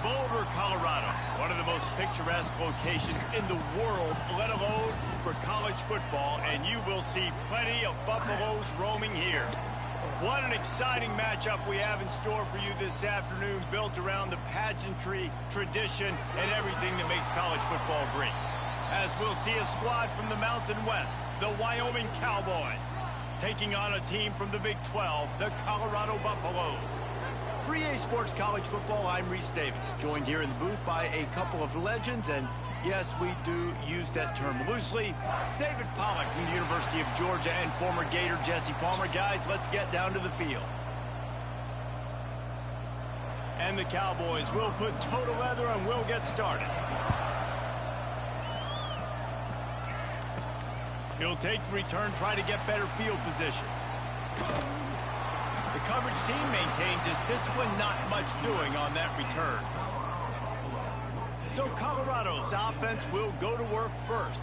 Boulder, Colorado, one of the most picturesque locations in the world, let alone for college football, and you will see plenty of Buffaloes roaming here. What an exciting matchup we have in store for you this afternoon, built around the pageantry, tradition, and everything that makes college football great. As we'll see a squad from the Mountain West, the Wyoming Cowboys, taking on a team from the Big 12, the Colorado Buffaloes. For EA Sports College Football, I'm Reese Davis, joined here in the booth by a couple of legends, and yes, we do use that term loosely. David Pollack from the University of Georgia and former Gator Jesse Palmer. Guys, let's get down to the field. And the Cowboys will put total leather and we'll get started. He'll take the return, try to get better field position. The coverage team maintains his discipline, not much doing on that return. So Colorado's offense will go to work first.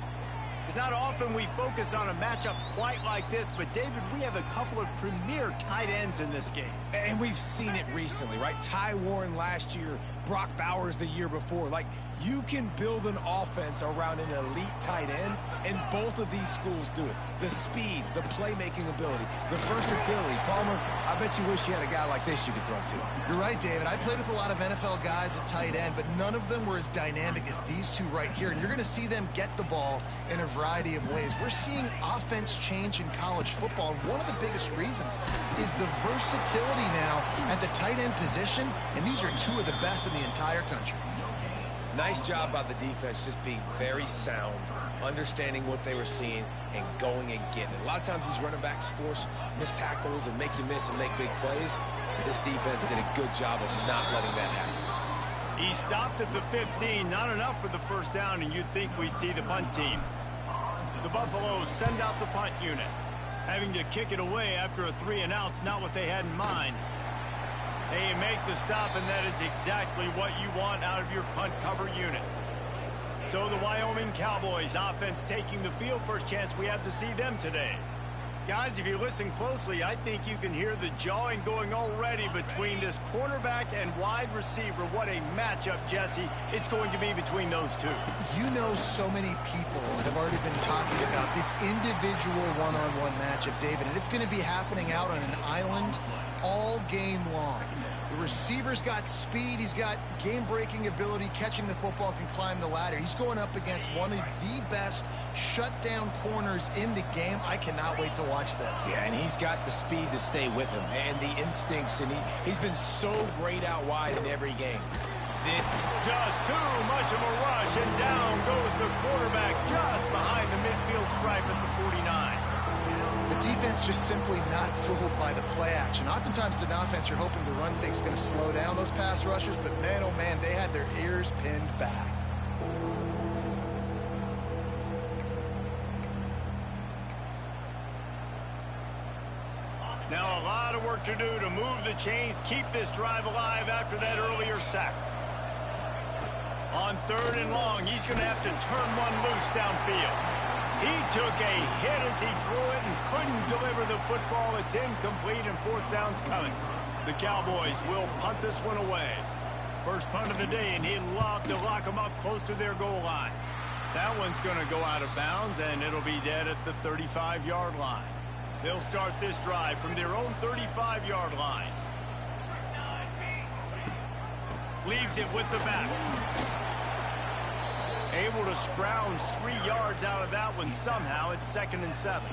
It's not often we focus on a matchup quite like this, but David, we have a couple of premier tight ends in this game. And we've seen it recently, right? Ty Warren last year, Brock Bowers the year before. Like, you can build an offense around an elite tight end, and both of these schools do it. The speed, the playmaking ability, the versatility. Palmer, I bet you wish you had a guy like this you could throw to. You're right, David. I played with a lot of NFL guys at tight end, but none of them were as dynamic as these two right here. And you're going to see them get the ball in a variety of ways. We're seeing offense change in college football, and one of the biggest reasons is the versatility now at the tight end position, and these are two of the best in the entire country. Nice job by the defense, just being very sound, understanding what they were seeing, and going and getting it. A lot of times these running backs force missed tackles and make you miss and make big plays. This defense did a good job of not letting that happen. He stopped at the 15, not enough for the first down, and you'd think we'd see the punt team. The Buffaloes send out the punt unit. Having to kick it away after a 3-and-out's not what they had in mind. They make the stop, and that is exactly what you want out of your punt cover unit. So the Wyoming Cowboys offense taking the field. First chance we have to see them today. Guys, if you listen closely, I think you can hear the jawing going already between this cornerback and wide receiver. What a matchup, Jesse, it's going to be between those two. You know, so many people have already been talking about this individual one-on-one matchup, David, and it's going to be happening out on an island all game long. The receiver's got speed, he's got game-breaking ability, catching the football, can climb the ladder. He's going up against one of the best shutdown corners in the game. I cannot wait to watch this. Yeah, and he's got the speed to stay with him and the instincts, and he's been so great out wide in every game. Just too much of a rush, and down goes the quarterback just behind the midfield stripe at the 49. The defense just simply not fooled by the play action. Oftentimes, an offense, you're hoping the run fake's going to slow down those pass rushers, but man, oh man, they had their ears pinned back. Now a lot of work to do to move the chains, keep this drive alive after that earlier sack. On 3rd and long, he's going to have to turn one loose downfield. He took a hit as he threw it and couldn't deliver the football. It's incomplete, and 4th down's coming. The Cowboys will punt this one away. First punt of the day, and he'd love to lock them up close to their goal line. That one's going to go out of bounds, and it'll be dead at the 35-yard line. They'll start this drive from their own 35-yard line. Leaves it with the back. Able to scrounge 3 yards out of that one somehow. It's 2nd and 7.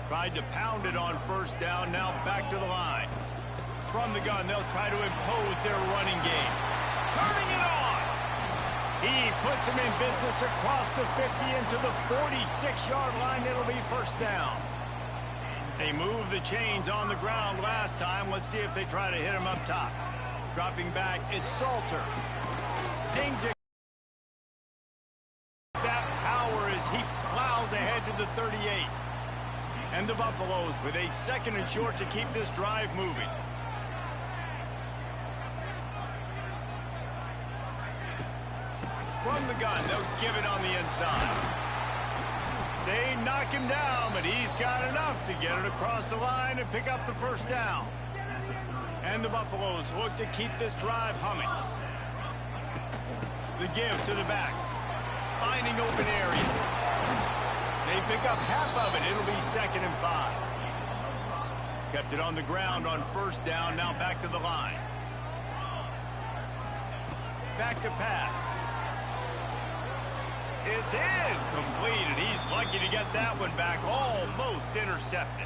Tried to pound it on 1st down. Now back to the line. From the gun, they'll try to impose their running game. Turning it on. He puts him in business across the 50 into the 46-yard line. It'll be 1st down. They moved the chains on the ground last time. Let's see if they try to hit him up top. Dropping back, it's Salter. Zings it. That power as he plows ahead to the 38. And the Buffaloes with a 2nd and short to keep this drive moving. From the gun, they'll give it on the inside. They knock him down, but he's got enough to get it across the line and pick up the 1st down. And the Buffaloes look to keep this drive humming. The give to the back. Finding open areas. They pick up half of it. It'll be 2nd and 5. Kept it on the ground on 1st down. Now back to the line. Back to pass. It's in. Complete, and he's lucky to get that one back. Almost intercepted.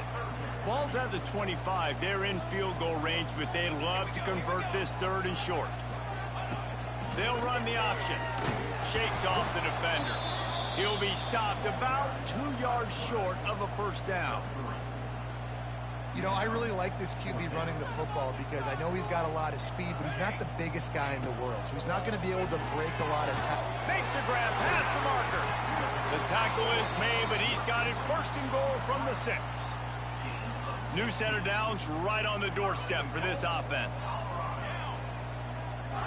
Ball's at the 25. They're in field goal range, but they'd love to convert this 3rd and short. They'll run the option. Shakes off the defender. He'll be stopped about 2 yards short of a 1st down. You know, I really like this QB running the football because I know he's got a lot of speed, but he's not the biggest guy in the world, so he's not going to be able to break a lot of tackles. Makes a grab past the marker. The tackle is made, but he's got it 1st and goal from the 6. New set of downs right on the doorstep for this offense.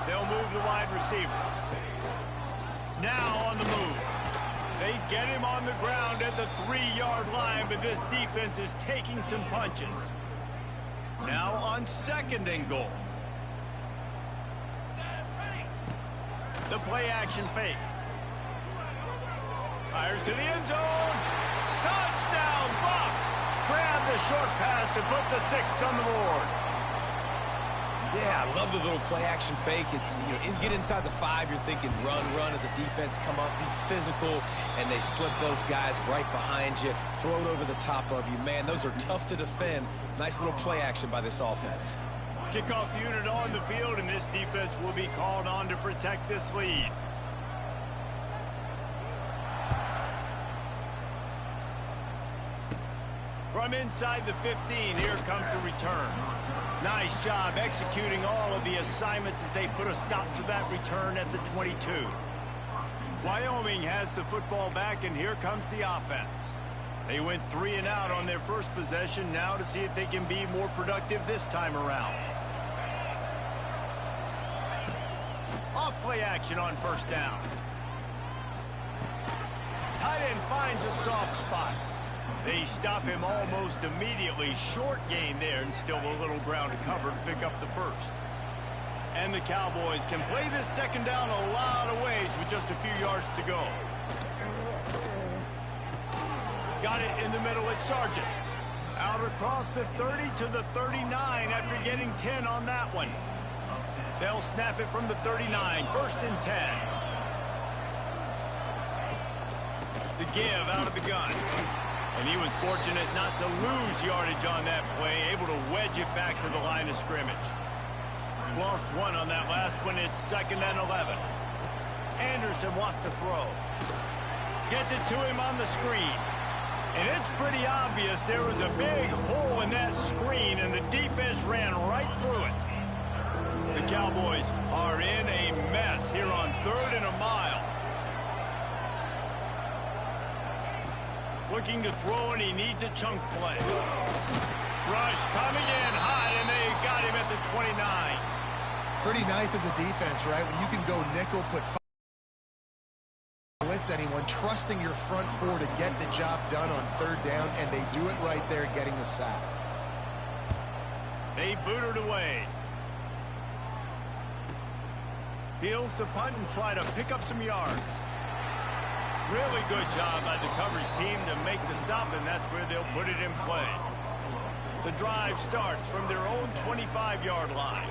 They'll move the wide receiver. Now on the move. They get him on the ground at the 3-yard line, but this defense is taking some punches. Now on 2nd and goal. The play action fake. Fires to the end zone. Touchdown, Bucs! Grab the short pass to put the 6 on the board. Yeah, I love the little play-action fake. It's, you know, you get inside the 5, you're thinking run as a defense, come up, be physical, and they slip those guys right behind you, throw it over the top of you. Man, those are tough to defend. Nice little play-action by this offense. Kickoff unit on the field, and this defense will be called on to protect this lead. From inside the 15, here comes the return. Nice job executing all of the assignments as they put a stop to that return at the 22. Wyoming has the football back, and here comes the offense. They went 3 and out on their first possession, now to see if they can be more productive this time around. Off play action on 1st down. Tight end finds a soft spot. They stop him almost immediately. Short gain there, and still a little ground to cover to pick up the 1st. And the Cowboys can play this 2nd down a lot of ways with just a few yards to go. Got it in the middle at Sargent. Out across the 30 to the 39 after getting 10 on that one. They'll snap it from the 39, 1st and 10. The give out of the gun. And he was fortunate not to lose yardage on that play, able to wedge it back to the line of scrimmage. Lost 1 on that last one. It's 2nd and 11. Anderson wants to throw. Gets it to him on the screen. And it's pretty obvious there was a big hole in that screen, and the defense ran right through it. The Cowboys are in a mess here on 3rd and a mile. Looking to throw, and he needs a chunk play. Rush coming in high, and they got him at the 29. Pretty nice as a defense, right? When you can go nickel, put blitz anyone, trusting your front 4 to get the job done on 3rd down, and they do it right there, getting the sack. They boot it away. Peels to punt and try to pick up some yards. Really good job by the coverage team to make the stop, and that's where they'll put it in play. The drive starts from their own 25-yard line.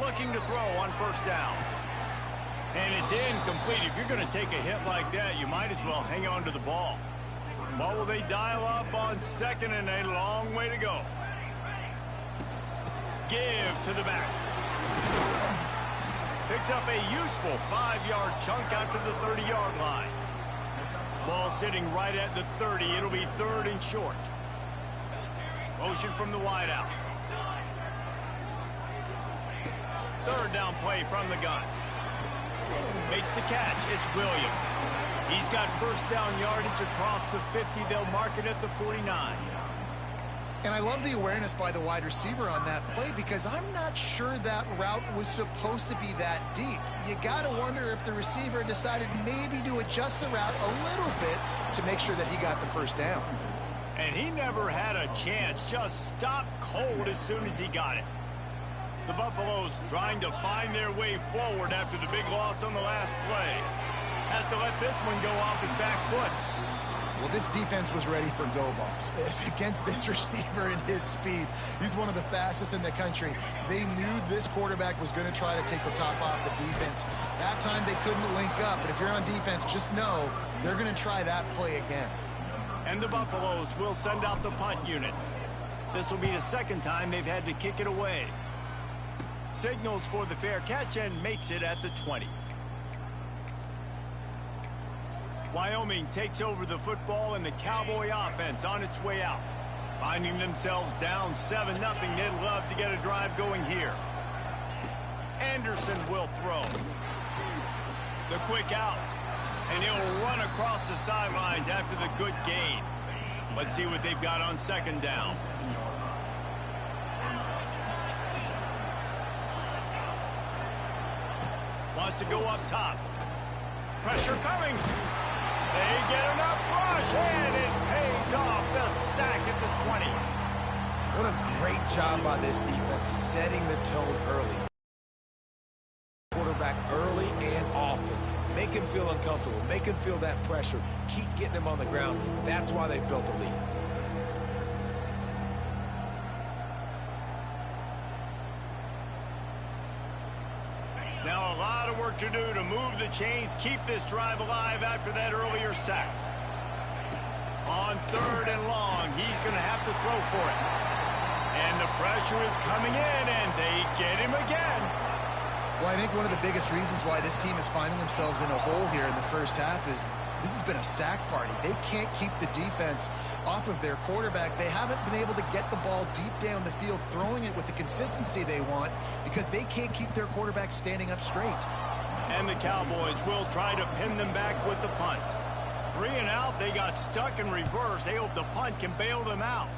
Looking to throw on 1st down. And it's incomplete. If you're going to take a hit like that, you might as well hang on to the ball. What will they dial up on 2nd, and a long way to go. Give to the back. Picks up a useful 5-yard chunk out to the 30-yard line. Ball sitting right at the 30. It'll be 3rd and short. Motion from the wideout. 3rd down play from the gun. Makes the catch. It's Williams. He's got 1st down yardage across the 50. They'll mark it at the 49. And I love the awareness by the wide receiver on that play, because I'm not sure that route was supposed to be that deep. You got to wonder if the receiver decided maybe to adjust the route a little bit to make sure that he got the 1st down. And he never had a chance. Just stopped cold as soon as he got it. The Buffaloes trying to find their way forward after the big loss on the last play. Has to let this one go off his back foot. Well, this defense was ready for go balls. Against this receiver and his speed, he's one of the fastest in the country. They knew this quarterback was going to try to take the top off the defense. That time they couldn't link up, but if you're on defense, just know they're going to try that play again. And the Buffaloes will send out the punt unit. This will be the second time they've had to kick it away. Signals for the fair catch and makes it at the 20. Wyoming takes over the football and the Cowboy offense on its way out. Finding themselves down 7-0, they'd love to get a drive going here. Anderson will throw. The quick out. And he'll run across the sidelines after the good gain. Let's see what they've got on second down. Wants to go up top. Pressure coming. They get enough rush, and it pays off. The sack at the 20. What a great job by this defense, setting the tone early. Quarterback early and often. Make him feel uncomfortable. Make him feel that pressure. Keep getting him on the ground. That's why they've built a lead. Now a lot of work to do to move the chains, keep this drive alive after that earlier sack. On third and long, he's going to have to throw for it. And the pressure is coming in, and they get him again. Well, I think one of the biggest reasons why this team is finding themselves in a hole here in the first half is this has been a sack party. They can't keep the defense off of their quarterback. They haven't been able to get the ball deep down the field, throwing it with the consistency they want because they can't keep their quarterback standing up straight. And the Cowboys will try to pin them back with the punt. 3 and out, they got stuck in reverse. They hope the punt can bail them out.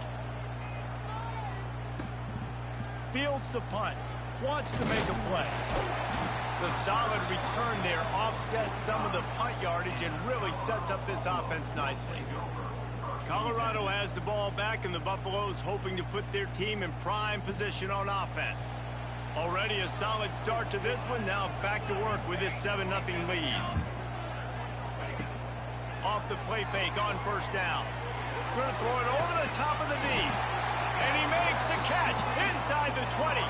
Fields the punt. Wants to make a play. The solid return there offsets some of the punt yardage and really sets up this offense nicely. Colorado has the ball back, and the Buffaloes hoping to put their team in prime position on offense. Already a solid start to this one. Now back to work with this 7-0 lead. Off the play fake on first down. Going to throw it over the top of the D. And he makes the catch inside the 20.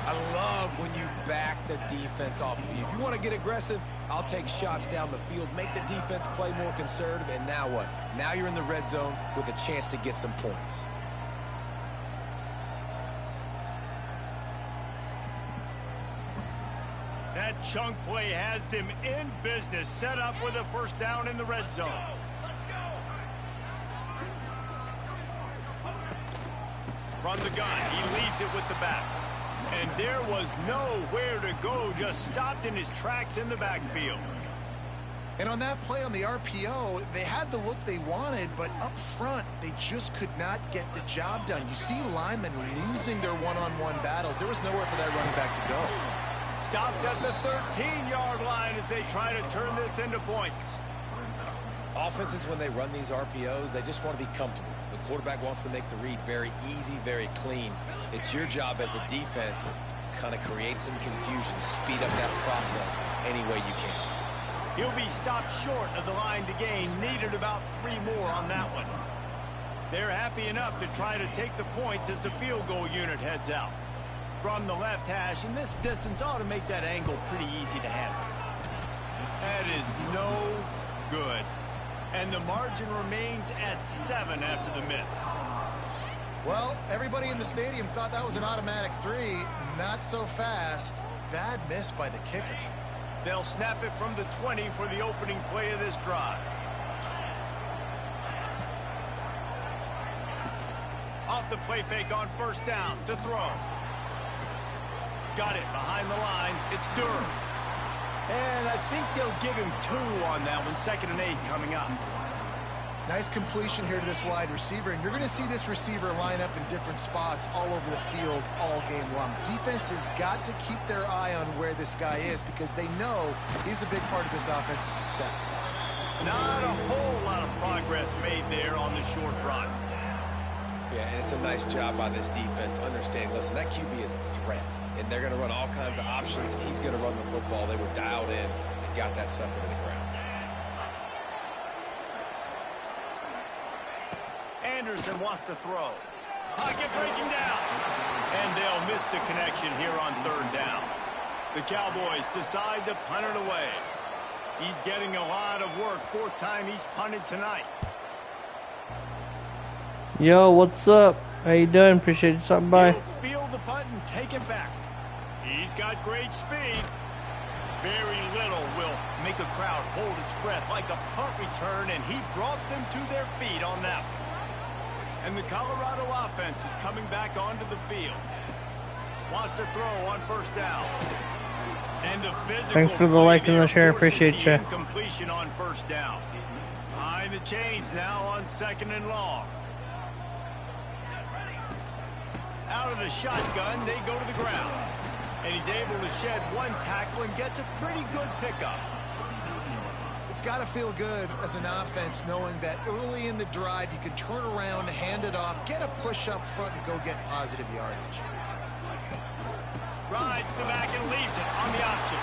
I love when you back the defense off of you. If you want to get aggressive, I'll take shots down the field, make the defense play more conservative, and now what? Now you're in the red zone with a chance to get some points. That chunk play has them in business, set up with a first down in the red zone. From the gun, he leaves it with the back. And there was nowhere to go, just stopped in his tracks in the backfield. And on that play on the RPO, they had the look they wanted, but up front, they just could not get the job done. You see linemen losing their one-on-one battles. There was nowhere for that running back to go. Stopped at the 13-yard line as they try to turn this into points. Offenses, when they run these RPOs, they just want to be comfortable. The quarterback wants to make the read very easy, very clean. It's your job as a defense to kind of create some confusion, speed up that process any way you can. He'll be stopped short of the line to gain. Needed about 3 more on that one. They're happy enough to try to take the points as the field goal unit heads out. From the left hash, and this distance ought to make that angle pretty easy to handle. That is no good. And the margin remains at 7 after the miss. Well, everybody in the stadium thought that was an automatic 3. Not so fast. Bad miss by the kicker. They'll snap it from the 20 for the opening play of this drive. Off the play fake on first down to throw. Got it behind the line. It's Durham. And I think they'll give him 2 on that one. 2nd and 8 coming up. Nice completion here to this wide receiver, and you're going to see this receiver line up in different spots all over the field all game long. Defense has got to keep their eye on where this guy is because they know he's a big part of this offense's success. Not a whole lot of progress made there on the short run. Yeah, and it's a nice job by this defense. Understand, listen, that QB is a threat. and they're going to run all kinds of options, and he's going to run the football. They were dialed in and got that sucker to the ground. Anderson wants to throw. Pocket breaking down. And they'll miss the connection here on third down. The Cowboys decide to punt it away. He's getting a lot of work. Fourth time he's punted tonight. Yo, what's up? How you doing? Appreciate you stopping by. He'll field the punt and take it back. He's got great speed. Very little will make a crowd hold its breath like a punt return, and he brought them to their feet on that one. And the Colorado offense is coming back onto the field. Wants to throw on first down. And the physical Thanks for the like and the share. Appreciate you. Completion on first down. Behind the chains now on second and long. Out of the shotgun, they go to the ground. And he's able to shed one tackle and gets a pretty good pickup. It's got to feel good as an offense knowing that early in the drive you can turn around, hand it off, get a push up front, and go get positive yardage. Rides the back and leaves it on the option.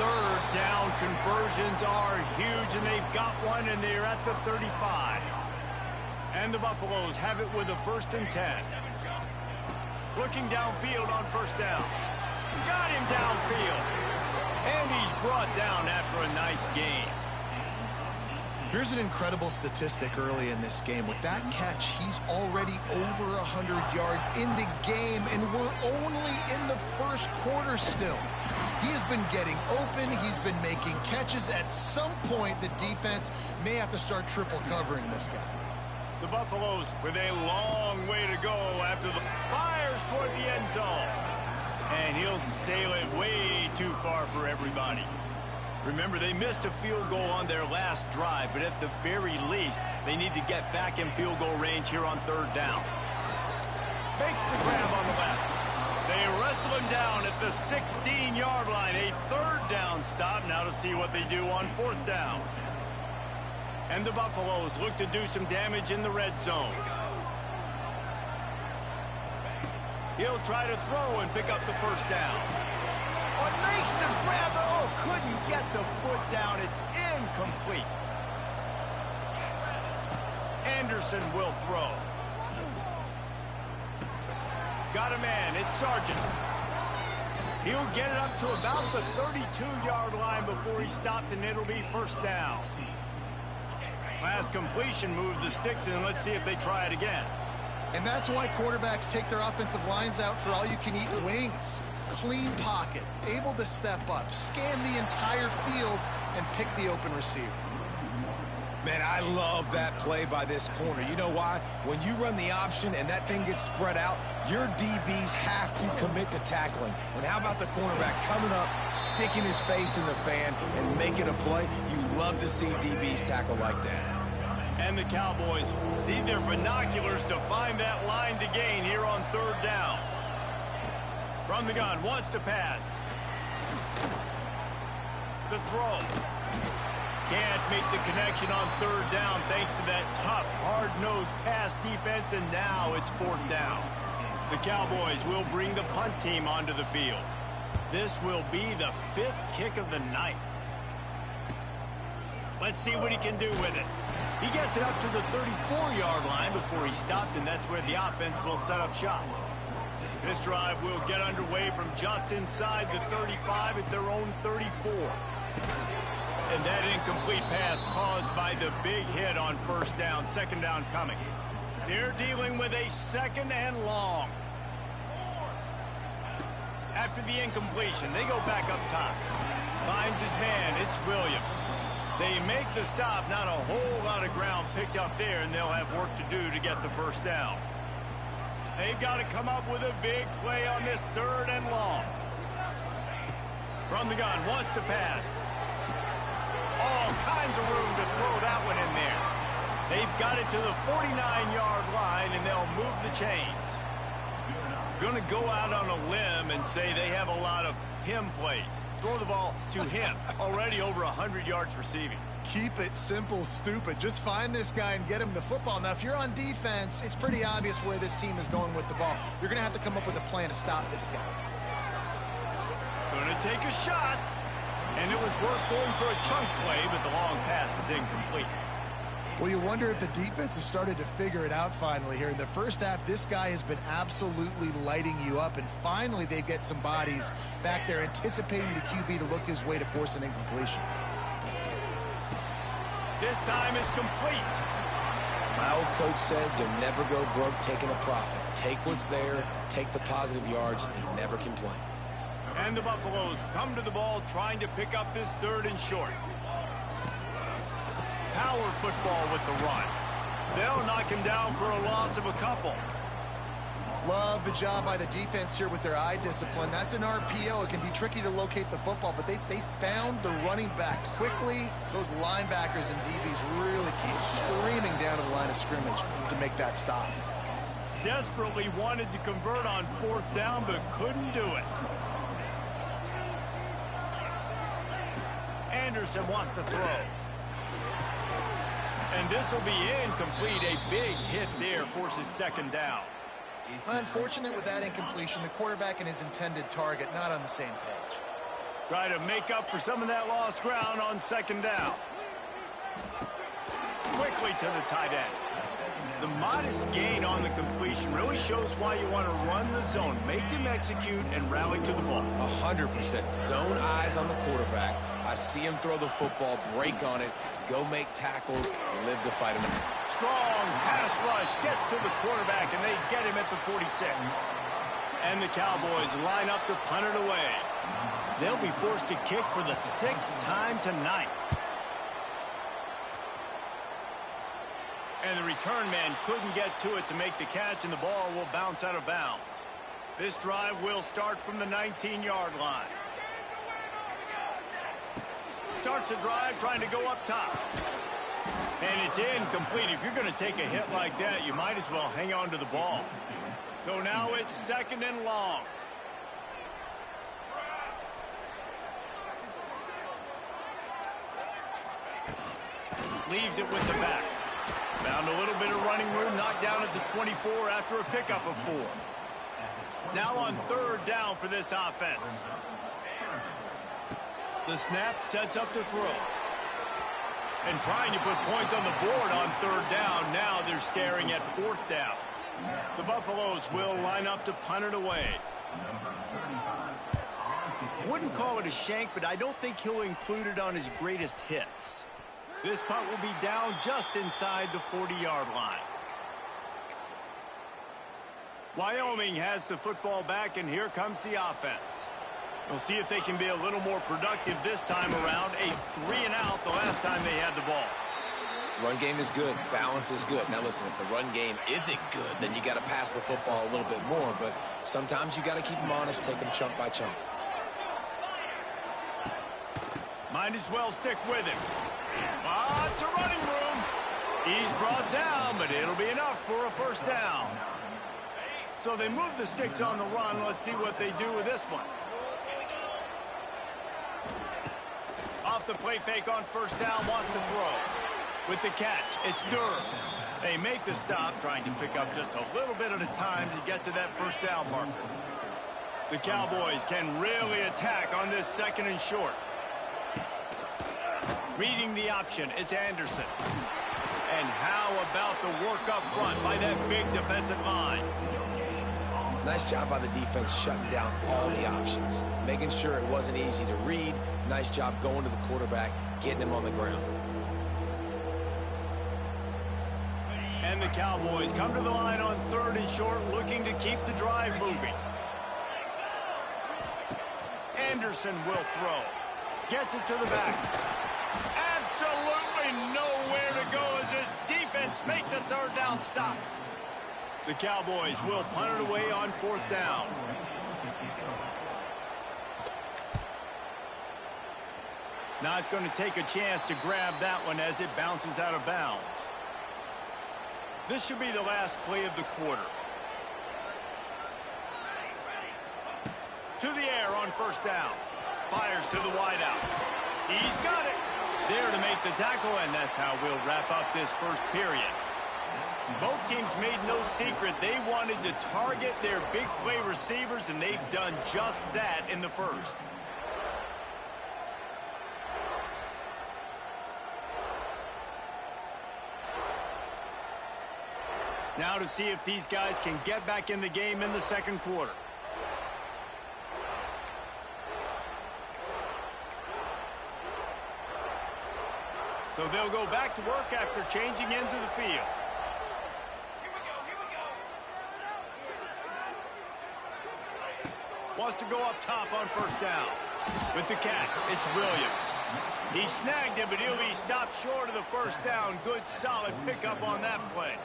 Third down conversions are huge, and they've got one, and they're at the 35. And the Buffaloes have it with a 1st and 10. Looking downfield on first down. Got him downfield. And he's brought down after a nice gain. Here's an incredible statistic early in this game. With that catch, he's already over 100 yards in the game, and we're only in the first quarter still. He has been getting open. He's been making catches. At some point, the defense may have to start triple covering this guy. The Buffaloes with a long way to go after the fires toward the end zone. And he'll sail it way too far for everybody. Remember, they missed a field goal on their last drive, but at the very least, they need to get back in field goal range here on third down. Makes the grab on the left. They wrestle him down at the 16-yard line. A third down stop now to see what they do on fourth down. And the Buffaloes look to do some damage in the red zone. He'll try to throw and pick up the first down. Oh, it makes the grab. Oh, couldn't get the foot down. It's incomplete. Anderson will throw. Got a man. It's Sargent. He'll get it up to about the 32-yard line before he stopped, and it'll be first down. Last completion moved the sticks, and let's see if they try it again. And that's why quarterbacks take their offensive lines out for all-you-can-eat wings. Clean pocket, able to step up, scan the entire field, and pick the open receiver. Man, I love that play by this corner. You know why? When you run the option and that thing gets spread out, your DBs have to commit to tackling. And how about the cornerback coming up, sticking his face in the fan, and making a play? You love to see DBs tackle like that. And the Cowboys need their binoculars to find that line to gain here on third down. From the gun, wants to pass. The throw. Can't make the connection on third down thanks to that tough, hard-nosed pass defense, and now it's fourth down. The Cowboys will bring the punt team onto the field. This will be the 5th kick of the night. Let's see what he can do with it. He gets it up to the 34-yard line before he stopped, and that's where the offense will set up shop. This drive will get underway from just inside the 35 at their own 34. And that incomplete pass caused by the big hit on first down. Second down coming. They're dealing with a 2nd and long. After the incompletion, they go back up top. Finds his man. It's Williams. They make the stop. Not a whole lot of ground picked up there, and they'll have work to do to get the first down. They've got to come up with a big play on this 3rd and long. From the gun, wants to pass. All kinds of room to throw that one in there. They've got it to the 49-yard line, and they'll move the chains. Going to go out on a limb and say they have a lot of him plays. Throw the ball to him. Already over 100 yards receiving. Keep it simple, stupid. Just find this guy and get him the football. Now, if you're on defense, it's pretty obvious where this team is going with the ball. You're going to have to come up with a plan to stop this guy. Gonna take a shot. And it was worth going for a chunk play, but the long pass is incomplete. Well, you wonder if the defense has started to figure it out finally here. In the first half, this guy has been absolutely lighting you up, and finally they get some bodies back there anticipating the QB to look his way to force an incompletion. This time it's complete. My old coach said you'll never go broke taking a profit. Take what's there, take the positive yards, and never complain. And the Buffaloes come to the ball trying to pick up this 3rd and short. Power football with the run. They'll knock him down for a loss of a couple. Love the job by the defense here with their eye discipline. That's an RPO. It can be tricky to locate the football, but they found the running back quickly. Those linebackers and DBs really came screaming down to the line of scrimmage to make that stop. Desperately wanted to convert on 4th down, but couldn't do it. Anderson wants to throw. And this will be incomplete. A big hit there forces 2nd down. Unfortunate with that incompletion. The quarterback and his intended target not on the same page. Try to make up for some of that lost ground on 2nd down. Quickly to the tight end. The modest gain on the completion really shows why you want to run the zone. Make them execute and rally to the ball. 100% zone eyes on the quarterback. I see him throw the football, break on it, go make tackles, live to fight him out. Strong pass rush gets to the quarterback, and they get him at the 46. And the Cowboys line up to punt it away. They'll be forced to kick for the 6th time tonight. And the return man couldn't get to it to make the catch, and the ball will bounce out of bounds. This drive will start from the 19-yard line. Starts a drive trying to go up top. And it's incomplete. If you're going to take a hit like that, you might as well hang on to the ball. So now it's 2nd and long. Leaves it with the back. Found a little bit of running room, knocked down at the 24 after a pickup of 4. Now on 3rd down for this offense. The snap sets up to throw. And trying to put points on the board on 3rd down. Now they're staring at 4th down. The Buffaloes will line up to punt it away. Wouldn't call it a shank, but I don't think he'll include it on his greatest hits. This punt will be down just inside the 40-yard line. Wyoming has the football back, and here comes the offense. We'll see if they can be a little more productive this time around. A 3-and-out the last time they had the ball. Run game is good. Balance is good. Now listen, if the run game isn't good, then you got to pass the football a little bit more. But sometimes you got to keep them honest, take them chunk by chunk. Might as well stick with him. Lots of running room. He's brought down, but it'll be enough for a 1st down. So they move the sticks on the run. Let's see what they do with this one. Off the play fake on 1st down, wants to throw. With the catch, it's Durham. They make the stop, trying to pick up just a little bit at a time to get to that 1st down marker. The Cowboys can really attack on this 2nd and short. Reading the option, it's Anderson. And how about the work up front by that big defensive line? Nice job by the defense shutting down all the options, making sure it wasn't easy to read. Nice job going to the quarterback, getting him on the ground. And the Cowboys come to the line on 3rd and short, looking to keep the drive moving. Anderson will throw. Gets it to the back. Absolutely nowhere to go as this defense makes a 3rd down stop. The Cowboys will punt it away on 4th down. Not going to take a chance to grab that one as it bounces out of bounds. This should be the last play of the quarter. To the air on 1st down. Fires to the wideout. He's got it. There to make the tackle, and that's how we'll wrap up this 1st period. Both teams made no secret they wanted to target their big play receivers, and they've done just that in the 1st. Now to see if these guys can get back in the game in the second quarter. So they'll go back to work after changing into the field. Wants to go up top on first down. With the catch, it's Williams. He snagged it, but he'll be stopped short of the first down. Good, solid pickup on that play.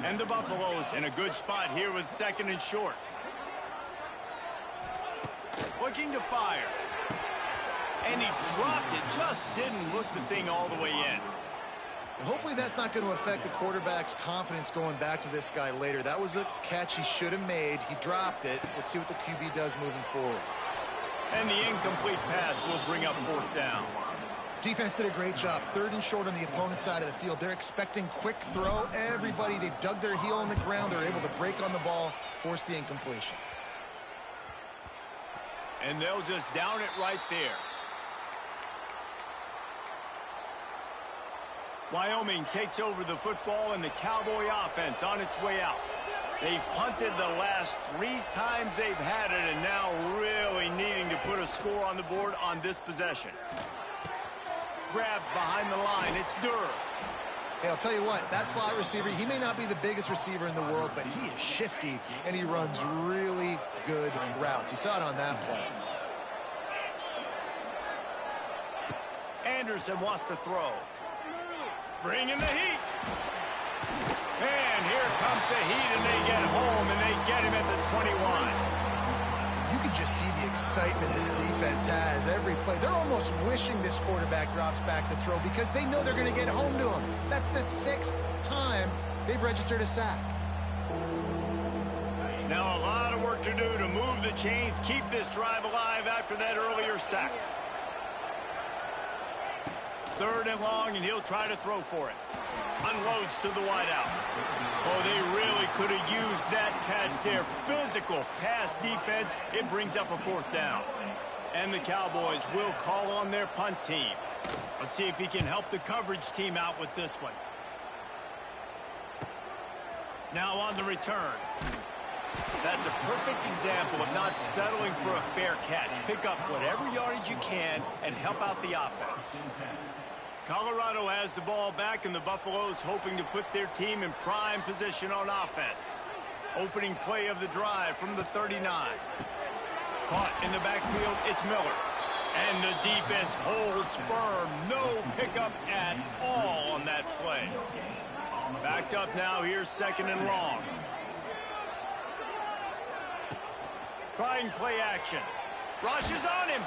And the Buffaloes in a good spot here with second and short. Looking to fire. And he dropped it. Just didn't look the thing all the way in. Hopefully that's not going to affect the quarterback's confidence going back to this guy later. That was a catch he should have made. He dropped it. Let's see what the QB does moving forward. And the incomplete pass will bring up fourth down. Defense did a great job. Third and short on the opponent's side of the field. They're expecting quick throw. Everybody, they dug their heel on the ground. They're able to break on the ball, force the incompletion. And they'll just down it right there. Wyoming takes over the football and the Cowboy offense on its way out. They've punted the last 3 times they've had it and now really needing to put a score on the board on this possession. Grabbed behind the line. It's Durr. Hey, I'll tell you what, that slot receiver, he may not be the biggest receiver in the world, but he is shifty and he runs really good routes. You saw it on that play. Anderson wants to throw. Bringing the heat. And here comes the heat, and they get home, and they get him at the 21. You can just see the excitement this defense has every play. They're almost wishing this quarterback drops back to throw because they know they're going to get home to him. That's the 6th time they've registered a sack. Now a lot of work to do to move the chains, keep this drive alive after that earlier sack. Third and long, and he'll try to throw for it. Unloads to the wideout. Oh, they really could have used that catch there. Physical pass defense. It brings up a fourth down. And the Cowboys will call on their punt team. Let's see if he can help the coverage team out with this one. Now on the return. That's a perfect example of not settling for a fair catch. Pick up whatever yardage you can and help out the offense. Colorado has the ball back, and the Buffaloes hoping to put their team in prime position on offense. Opening play of the drive from the 39. Caught in the backfield, it's Miller. And the defense holds firm. No pickup at all on that play. Backed up now, here's second and long. Trying play action. Rushes on him.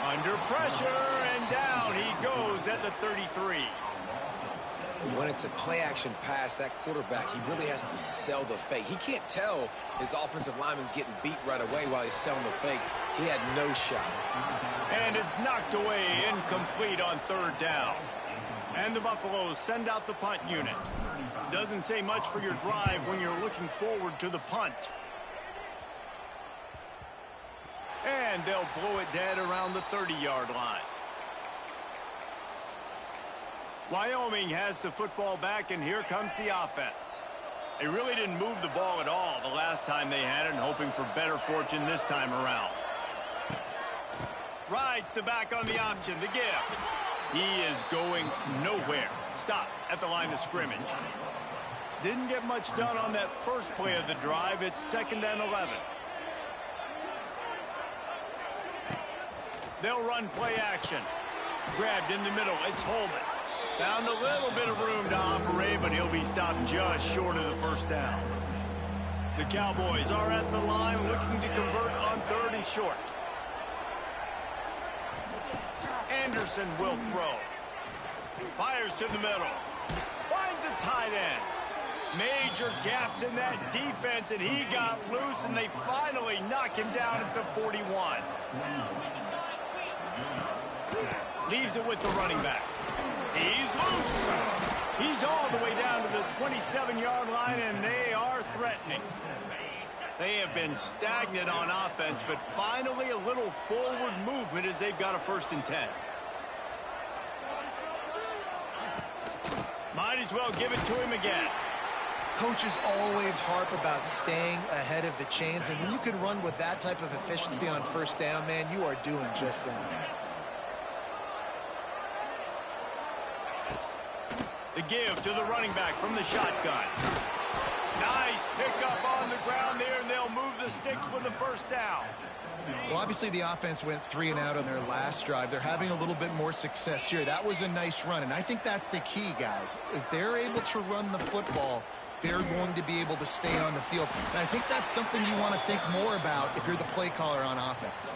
Under pressure, and down he goes at the 33. When it's a play-action pass, that quarterback, he really has to sell the fake. He can't tell his offensive lineman's getting beat right away while he's selling the fake. He had no shot. And it's knocked away, incomplete on third down. And the Buffaloes send out the punt unit. Doesn't say much for your drive when you're looking forward to the punt. And they'll blow it dead around the 30-yard line. Wyoming has the football back, and here comes the offense. They really didn't move the ball at all the last time they had it, and hoping for better fortune this time around. Rides the back on the option, the give. He is going nowhere. Stop at the line of scrimmage. Didn't get much done on that first play of the drive. It's 2nd and 11. They'll run play action. Grabbed in the middle. It's Holman. Found a little bit of room to operate, but he'll be stopped just short of the first down. The Cowboys are at the line looking to convert on 3rd and short. Anderson will throw. Fires to the middle. Finds a tight end. Major gaps in that defense, and he got loose, and they finally knock him down at the 41. Leaves it with the running back. He's loose. He's all the way down to the 27-yard line, and they are threatening. They have been stagnant on offense, but finally a little forward movement as they've got a 1st and 10. Might as well give it to him again. Coaches always harp about staying ahead of the chains, and when you can run with that type of efficiency on first down, man, you are doing just that. The give to the running back from the shotgun. Nice pickup on the ground there, and they'll move the sticks with the first down. Well, obviously the offense went 3 and out on their last drive. They're having a little bit more success here. That was a nice run, and I think that's the key, guys. If they're able to run the football, they're going to be able to stay on the field. And I think that's something you want to think more about if you're the play caller on offense.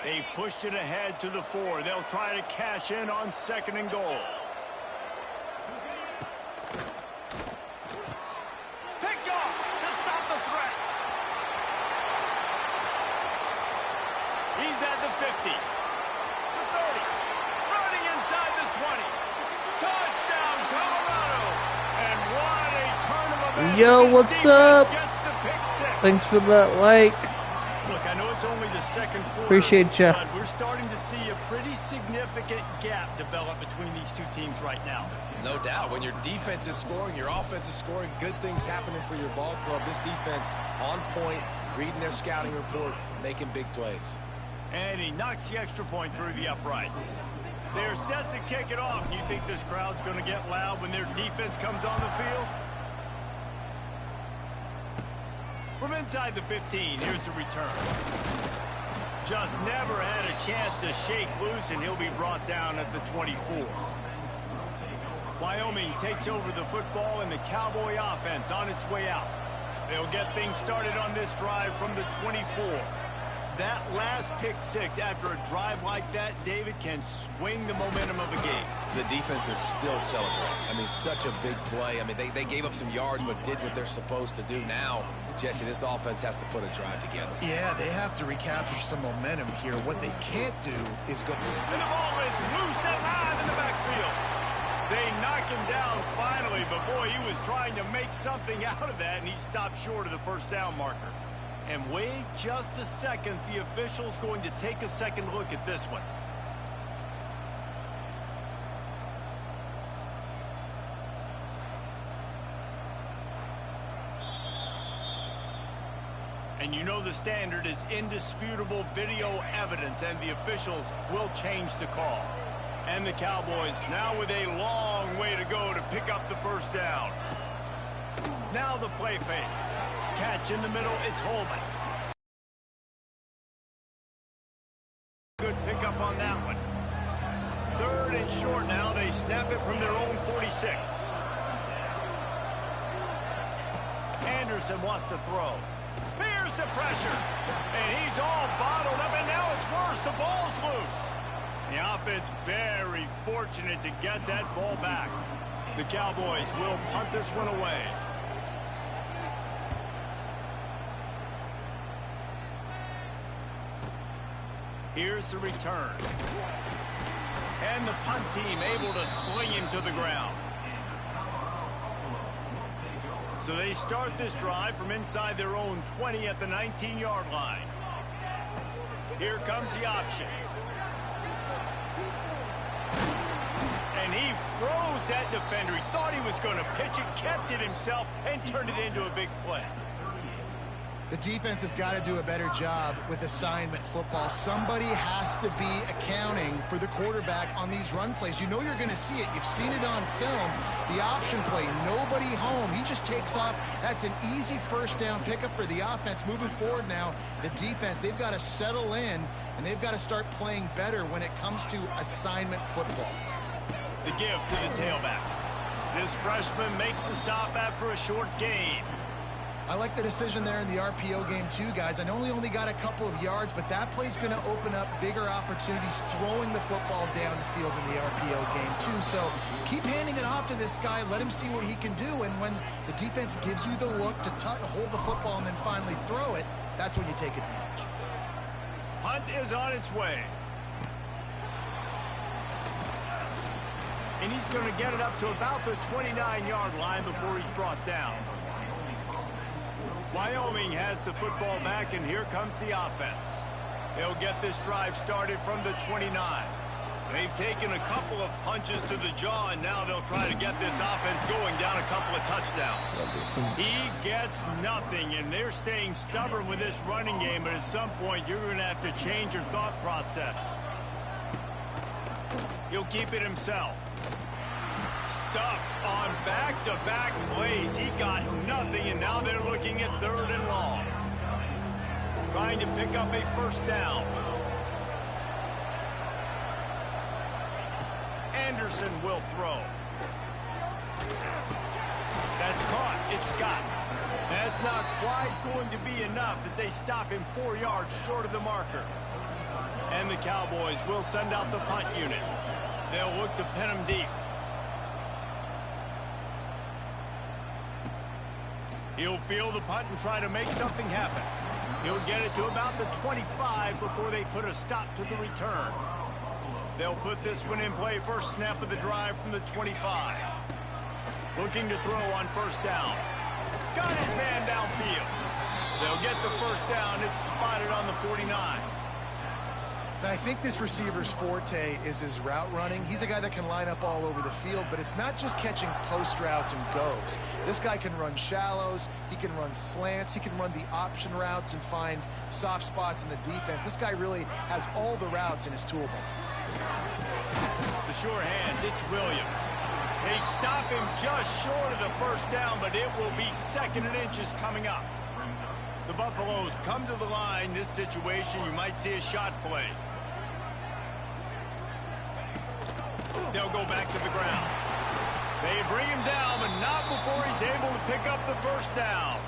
They've pushed it ahead to the 4. They'll try to cash in on 2nd and goal. Picked off to stop the threat. He's at the 50. The 30. Running inside the 20. Touchdown, Colorado. And what a turn of events. Yo, what's up? Gets the pick 6. Thanks for that like. Look, I know it's only the second quarter. Appreciate ya. But we're starting to see a pretty significant gap develop between these two teams right now. No doubt. When your defense is scoring, your offense is scoring, good things happening for your ball club. This defense on point, reading their scouting report, making big plays. And he knocks the extra point through the uprights. They're set to kick it off. You think this crowd's going to get loud when their defense comes on the field? From inside the 15, here's the return. Just never had a chance to shake loose, and he'll be brought down at the 24. Wyoming takes over the football, and the Cowboy offense on its way out. They'll get things started on this drive from the 24. That last pick 6 after a drive like that, David, can swing the momentum of a game. The defense is still celebrating. I mean, such a big play. I mean, they gave up some yards but did what they're supposed to do. Now, Jesse, this offense has to put a drive together. Yeah, they have to recapture some momentum here. What they can't do is go... And the ball is loose and live in the backfield. They knock him down finally, but boy, he was trying to make something out of that, and he stopped short of the first down marker. And wait just a second, the official's going to take a second look at this one. And you know the standard is indisputable video evidence, and the officials will change the call. And the Cowboys now with a long way to go to pick up the first down. Now the play fake. Catch in the middle, it's Holman. Good pickup on that one. 3rd and short now. They snap it from their own 46. Anderson wants to throw. Here's the pressure. And he's all bottled up, and now it's worse. The ball's loose. The offense very fortunate to get that ball back. The Cowboys will punt this one away. Here's the return. And the punt team able to sling him to the ground. So they start this drive from inside their own 20 at the 19-yard line. Here comes the option. And he froze that defender. He thought he was going to pitch it, kept it himself, and turned it into a big play. The defense has got to do a better job with assignment football. Somebody has to be accounting for the quarterback on these run plays. You know you're going to see it. You've seen it on film. The option play, nobody home. He just takes off. That's an easy first down pickup for the offense. Moving forward now, the defense, they've got to settle in, and they've got to start playing better when it comes to assignment football. The give to the tailback. This freshman makes the stop after a short gain. I like the decision there in the RPO game too, guys. I know he only got a couple of yards, but that play's going to open up bigger opportunities throwing the football down the field in the RPO game too. So keep handing it off to this guy. Let him see what he can do. And when the defense gives you the look to hold the football and then finally throw it, that's when you take advantage. Punt is on its way. And he's going to get it up to about the 29-yard line before he's brought down. Wyoming has the football back, and here comes the offense. They'll get this drive started from the 29. They've taken a couple of punches to the jaw, and now they'll try to get this offense going down a couple of touchdowns. He gets nothing, and they're staying stubborn with this running game, but at some point you're going to have to change your thought process. He'll keep it himself. Stuffed on back-to-back plays. He got nothing, and now they're looking at 3rd and long. Trying to pick up a first down. Anderson will throw. That's caught. It's Scott. That's not quite going to be enough as they stop him 4 yards short of the marker. And the Cowboys will send out the punt unit. They'll look to pin him deep. He'll field the punt and try to make something happen. He'll get it to about the 25 before they put a stop to the return. They'll put this one in play. First snap of the drive from the 25. Looking to throw on first down. Got his man downfield. They'll get the first down. It's spotted on the 49. Now, I think this receiver's forte is his route running. He's a guy that can line up all over the field, but it's not just catching post routes and goes. This guy can run shallows, he can run slants, he can run the option routes and find soft spots in the defense. This guy really has all the routes in his toolbox. The sure hands, it's Williams. They stop him just short of the first down, but it will be 2nd and inches coming up. The Buffaloes come to the line. This situation, you might see a shot play. They'll go back to the ground. They bring him down, but not before he's able to pick up the first down.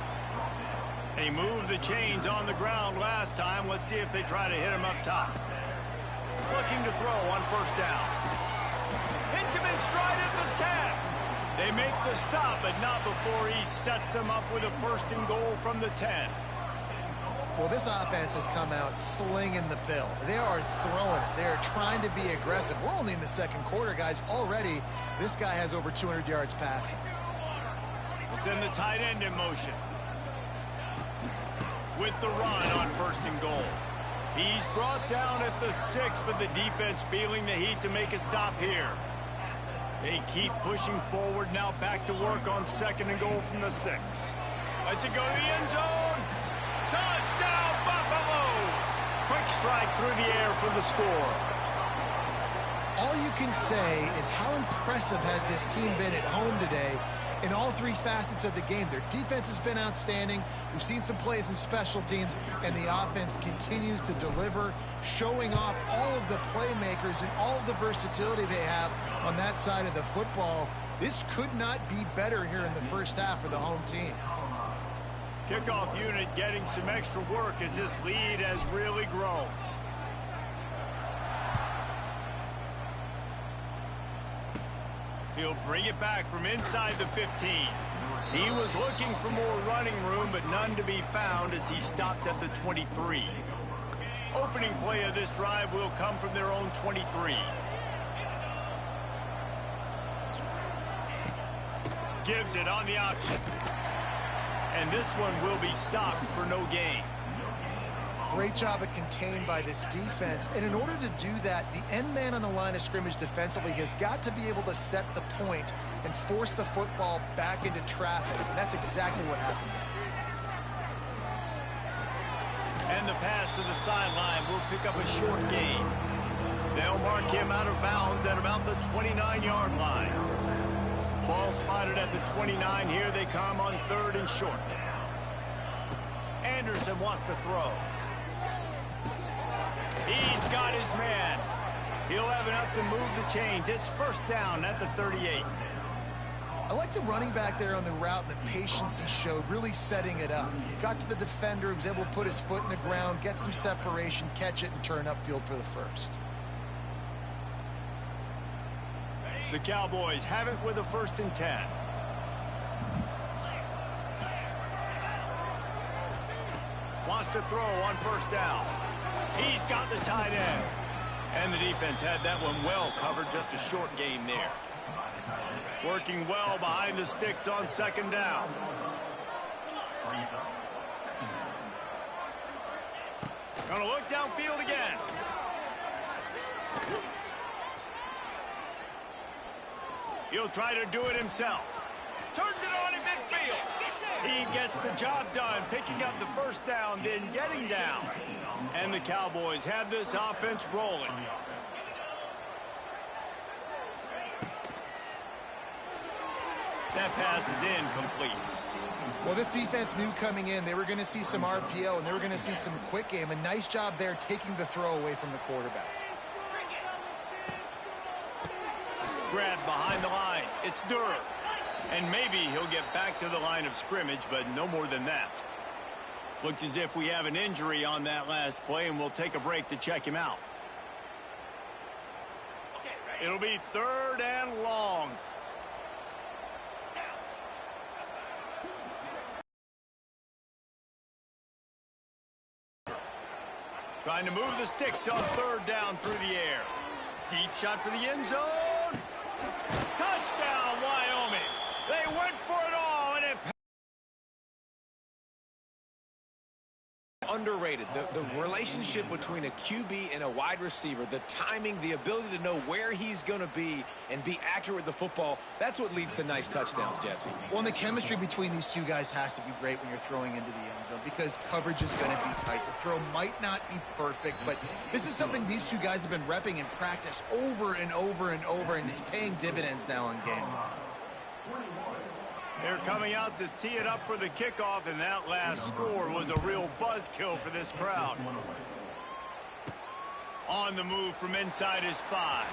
They moved the chains on the ground last time. Let's see if they try to hit him up top. Looking to throw on first down. Hits him in stride at the 10. They make the stop, but not before he sets them up with a 1st and goal from the 10. Well, this offense has come out slinging the pill. They are throwing it. They are trying to be aggressive. We're only in the 2nd quarter, guys. Already, this guy has over 200 yards passing. We'll send the tight end in motion. With the run on 1st and goal. He's brought down at the 6, but the defense feeling the heat to make a stop here. They keep pushing forward, now back to work on 2nd and goal from the 6. Lets it go to the end zone. Touchdown, Buffaloes! Quick strike through the air for the score. All you can say is how impressive has this team been at home today in all 3 facets of the game. Their defense has been outstanding. We've seen some plays in special teams, and the offense continues to deliver, showing off all of the playmakers and all of the versatility they have on that side of the football. This could not be better here in the first half for the home team. Kickoff unit getting some extra work as this lead has really grown. He'll bring it back from inside the 15. He was looking for more running room, but none to be found as he stopped at the 23. Opening play of this drive will come from their own 23. Gives it on the option. And this one will be stopped for no gain. Great job at contained by this defense. And in order to do that, the end man on the line of scrimmage defensively has got to be able to set the point and force the football back into traffic. And that's exactly what happened. And the pass to the sideline will pick up a short gain. They'll mark him out of bounds at about the 29-yard line. Ball spotted at the 29. Here they come on 3rd and short. Anderson wants to throw. He's got his man. He'll have enough to move the chains. It's first down at the 38. I like the running back there on the route and the patience he showed, really setting it up. He got to the defender, he was able to put his foot in the ground, get some separation, catch it, and turn upfield for the first. The Cowboys have it with a 1st and 10. Wants to throw on first down. He's got the tight end. And the defense had that one well covered, just a short gain there. Working well behind the sticks on 2nd down. Gonna look downfield again. He'll try to do it himself. Turns it on in midfield. He gets the job done, picking up the first down, then getting down. And the Cowboys have this offense rolling. That pass is incomplete. Well, this defense knew coming in they were going to see some RPO and they were going to see some quick game. A nice job there taking the throw away from the quarterback. Grab behind the line. It's Durr. And maybe he'll get back to the line of scrimmage, but no more than that. Looks as if we have an injury on that last play, and we'll take a break to check him out. It'll be 3rd and long. Trying to move the sticks on 3rd down through the air. Deep shot for the end zone. Touchdown, Wyoming. They went for it all, and it... Underrated. The relationship between a QB and a wide receiver, the timing, the ability to know where he's going to be and be accurate with the football, that's what leads to nice touchdowns, Jesse. Well, and the chemistry between these two guys has to be great when you're throwing into the end zone because coverage is going to be tight. The throw might not be perfect, but this is something these two guys have been repping in practice over and over and over, and it's paying dividends now in game. They're coming out to tee it up for the kickoff, and that last score was a real buzzkill for this crowd. On the move from inside his 5.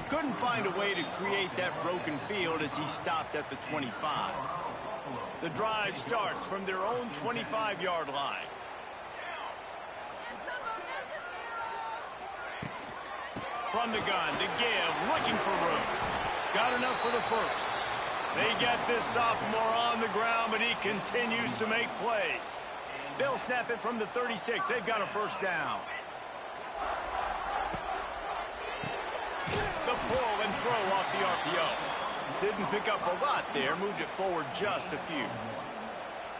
Couldn't find a way to create that broken field as he stopped at the 25. The drive starts from their own 25-yard line. From the gun, to give, looking for room. Got enough for the first. They get this sophomore on the ground, but he continues to make plays. They'll snap it from the 36. They've got a first down. The pull and throw off the RPO. Didn't pick up a lot there, moved it forward just a few.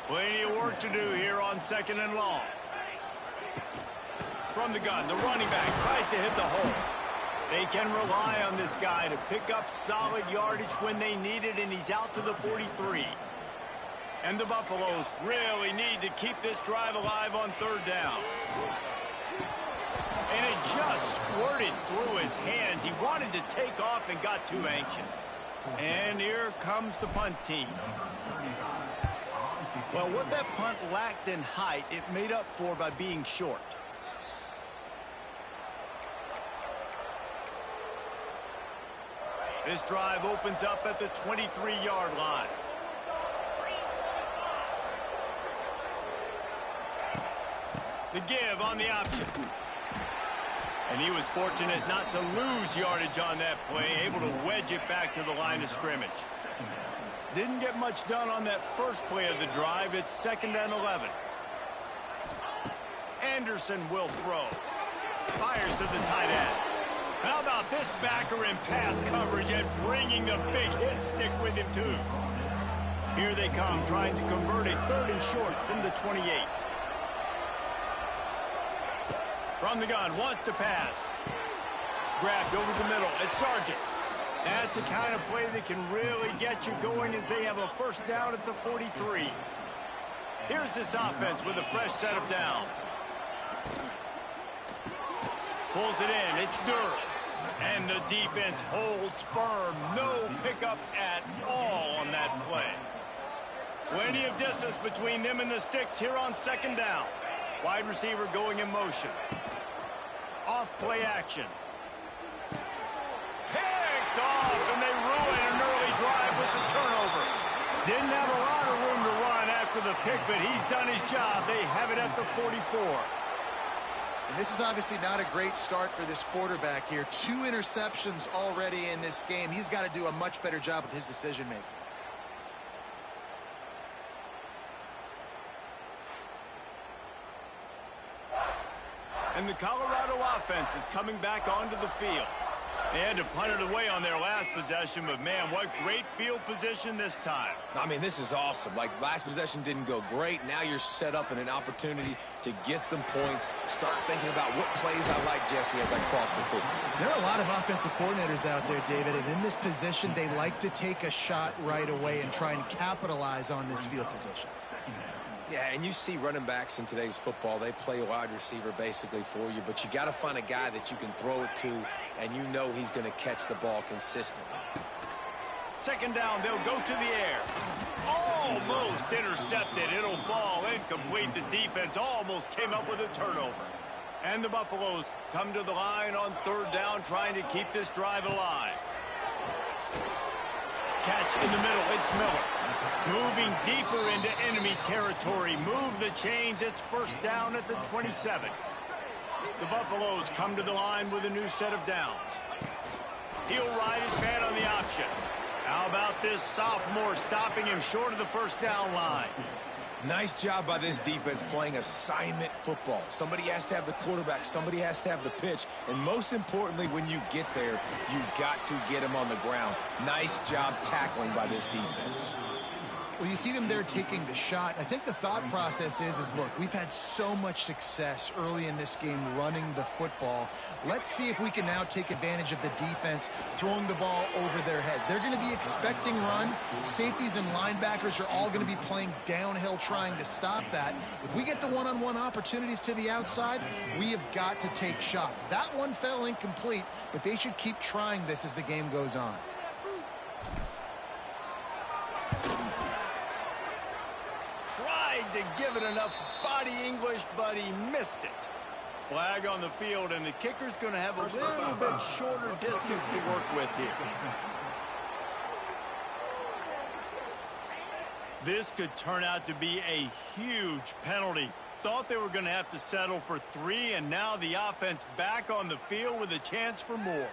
Plenty of work to do here on 2nd and long. From the gun, the running back tries to hit the hole. They can rely on this guy to pick up solid yardage when they need it, and he's out to the 43. And the Buffaloes really need to keep this drive alive on 3rd down. And it just squirted through his hands. He wanted to take off and got too anxious. And here comes the punt team. Well, what that punt lacked in height, it made up for by being short. This drive opens up at the 23-yard line. The give on the option. And he was fortunate not to lose yardage on that play, able to wedge it back to the line of scrimmage. Didn't get much done on that first play of the drive. It's 2nd and 11. Anderson will throw. Fires to the tight end. How about this backer in pass coverage and bringing the big hit stick with him, too? Here they come, trying to convert a 3rd and short from the 28. From the gun, wants to pass. Grabbed over the middle. It's Sargent. That's the kind of play that can really get you going as they have a first down at the 43. Here's this offense with a fresh set of downs. Pulls it in. It's Durr. And the defense holds firm. No pickup at all on that play. Plenty of distance between them and the sticks here on 2nd down. Wide receiver going in motion. Off play action. Picked off, and they ruin an early drive with the turnover. Didn't have a lot of room to run after the pick, but he's done his job. They have it at the 44. And this is obviously not a great start for this quarterback here. 2 interceptions already in this game. He's got to do a much better job with his decision-making. And the Colorado offense is coming back onto the field. They had to punt it away on their last possession, but man, what great field position this time. I mean, this is awesome. Like, last possession didn't go great. Now you're set up in an opportunity to get some points. Start thinking about what plays I like, Jesse, as I cross the football. There are a lot of offensive coordinators out there, David, and in this position, they like to take a shot right away and try and capitalize on this field position. Yeah, and you see running backs in today's football, they play wide receiver basically for you, but you got to find a guy that you can throw it to, and you know he's going to catch the ball consistently. Second down, they'll go to the air. Almost intercepted. It'll fall incomplete. The defense almost came up with a turnover. And the Buffaloes come to the line on third down, trying to keep this drive alive. Catch in the middle. It's Miller. Moving deeper into enemy territory. Move the chains. It's first down at the 27. The Buffaloes come to the line with a new set of downs. He'll ride his man on the option. How about this sophomore stopping him short of the first down line? Nice job by this defense playing assignment football. Somebody has to have the quarterback. Somebody has to have the pitch. And most importantly, when you get there, you got to get him on the ground. Nice job tackling by this defense. Well, you see them there taking the shot. I think the thought process is look, we've had so much success early in this game running the football. Let's see if we can now take advantage of the defense throwing the ball over their heads. They're going to be expecting run. Safeties and linebackers are all going to be playing downhill trying to stop that. If we get the one-on-one opportunities to the outside, we have got to take shots. That one fell incomplete, but they should keep trying this as the game goes on. Tried to give it enough body English, but he missed it. Flag on the field, and the kicker's going to have a little bit shorter distance to work with here. This could turn out to be a huge penalty. Thought they were going to have to settle for 3, and now the offense back on the field with a chance for more.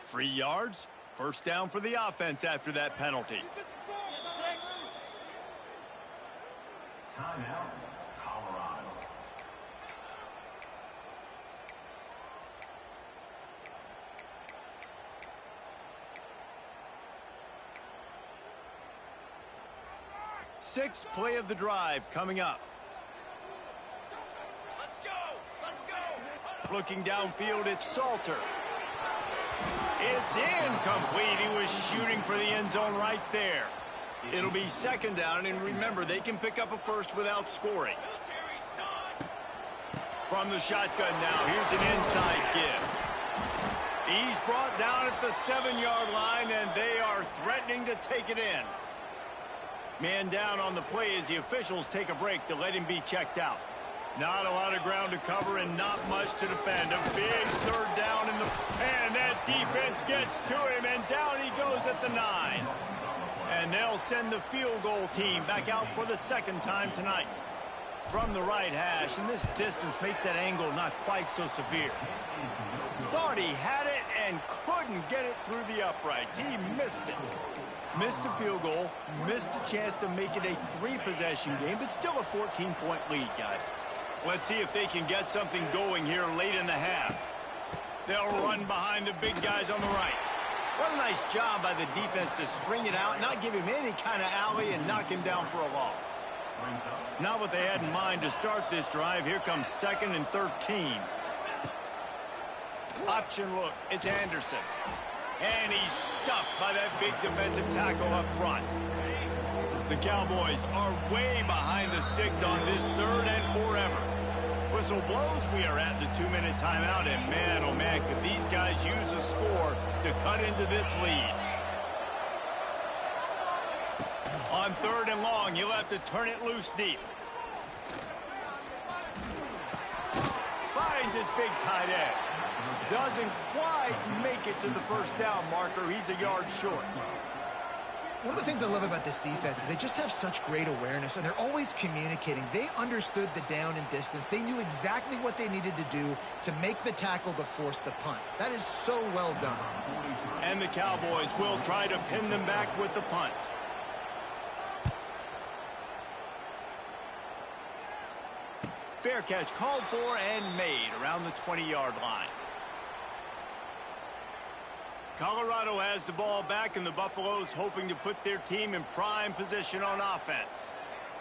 Free yards. First down for the offense after that penalty. Timeout, Colorado. Sixth play of the drive coming up. Let's go! Looking downfield, it's Salter. It's incomplete. He was shooting for the end zone right there. It'll be second down, and remember, they can pick up a first without scoring. From the shotgun now, here's an inside give. He's brought down at the 7-yard line, and they are threatening to take it in. Man down on the play as the officials take a break to let him be checked out. Not a lot of ground to cover and not much to defend. A big third down in the... And that defense gets to him, and down he goes at the 9. And they'll send the field goal team back out for the second time tonight. From the right hash, and this distance makes that angle not quite so severe. Thought he had it and couldn't get it through the uprights. He missed it. Missed the field goal, missed the chance to make it a 3-possession game, but still a 14-point lead, guys. Let's see if they can get something going here late in the half. They'll run behind the big guys on the right. What a nice job by the defense to string it out, not give him any kind of alley, and knock him down for a loss. Not what they had in mind to start this drive. Here comes 2nd and 13. Option look, it's Anderson. And he's stuffed by that big defensive tackle up front. The Cowboys are way behind the sticks on this 3rd and forever. Whistle blows, we are at the 2-minute timeout, and man, oh man, could these guys use a score to cut into this lead. On 3rd and long, he'll have to turn it loose deep. Finds his big tight end. Doesn't quite make it to the first down marker. He's a yard short. One of the things I love about this defense is they just have such great awareness, and they're always communicating. They understood the down and distance. They knew exactly what they needed to do to make the tackle to force the punt. That is so well done. And the Cowboys will try to pin them back with the punt. Fair catch called for and made around the 20-yard line. Colorado has the ball back, and the Buffaloes hoping to put their team in prime position on offense.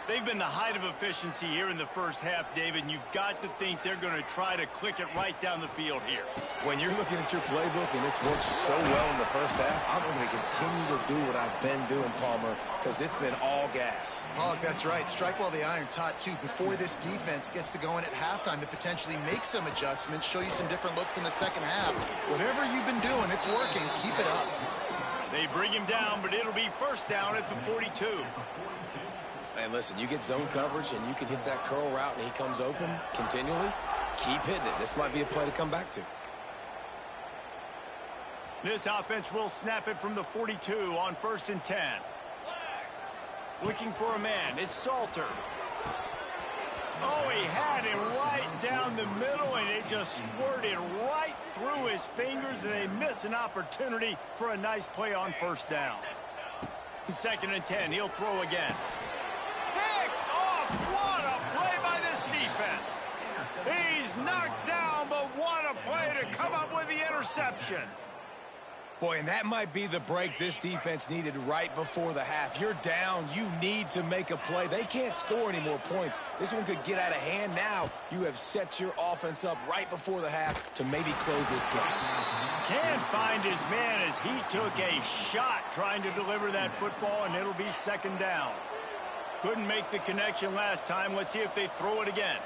They've been the height of efficiency here in the first half, David, and you've got to think they're going to try to click it right down the field here. When you're looking at your playbook and it's worked so well in the first half, I'm going to continue to do what I've been doing, Palmer, because it's been all gas. Oh, that's right. Strike while the iron's hot, too. Before this defense gets to going at halftime to potentially make some adjustments, show you some different looks in the second half. Whatever you've been doing, it's working. Keep it up. They bring him down, but it'll be first down at the 42. And listen, you get zone coverage and you can hit that curl route and he comes open continually. Keep hitting it. This might be a play to come back to. This offense will snap it from the 42 on 1st and 10. Looking for a man. It's Salter. Oh, he had him right down the middle, and it just squirted right through his fingers, and they miss an opportunity for a nice play on 1st down. 2nd and 10. He'll throw again. Picked off. What a play by this defense. He's knocked down, but what a play to come up with the interception. Boy, and that might be the break this defense needed right before the half. You're down. You need to make a play. They can't score any more points. This one could get out of hand now. You have set your offense up right before the half to maybe close this game. Can't find his man as he took a shot trying to deliver that football, and it'll be 2nd down. Couldn't make the connection last time. Let's see if they throw it again.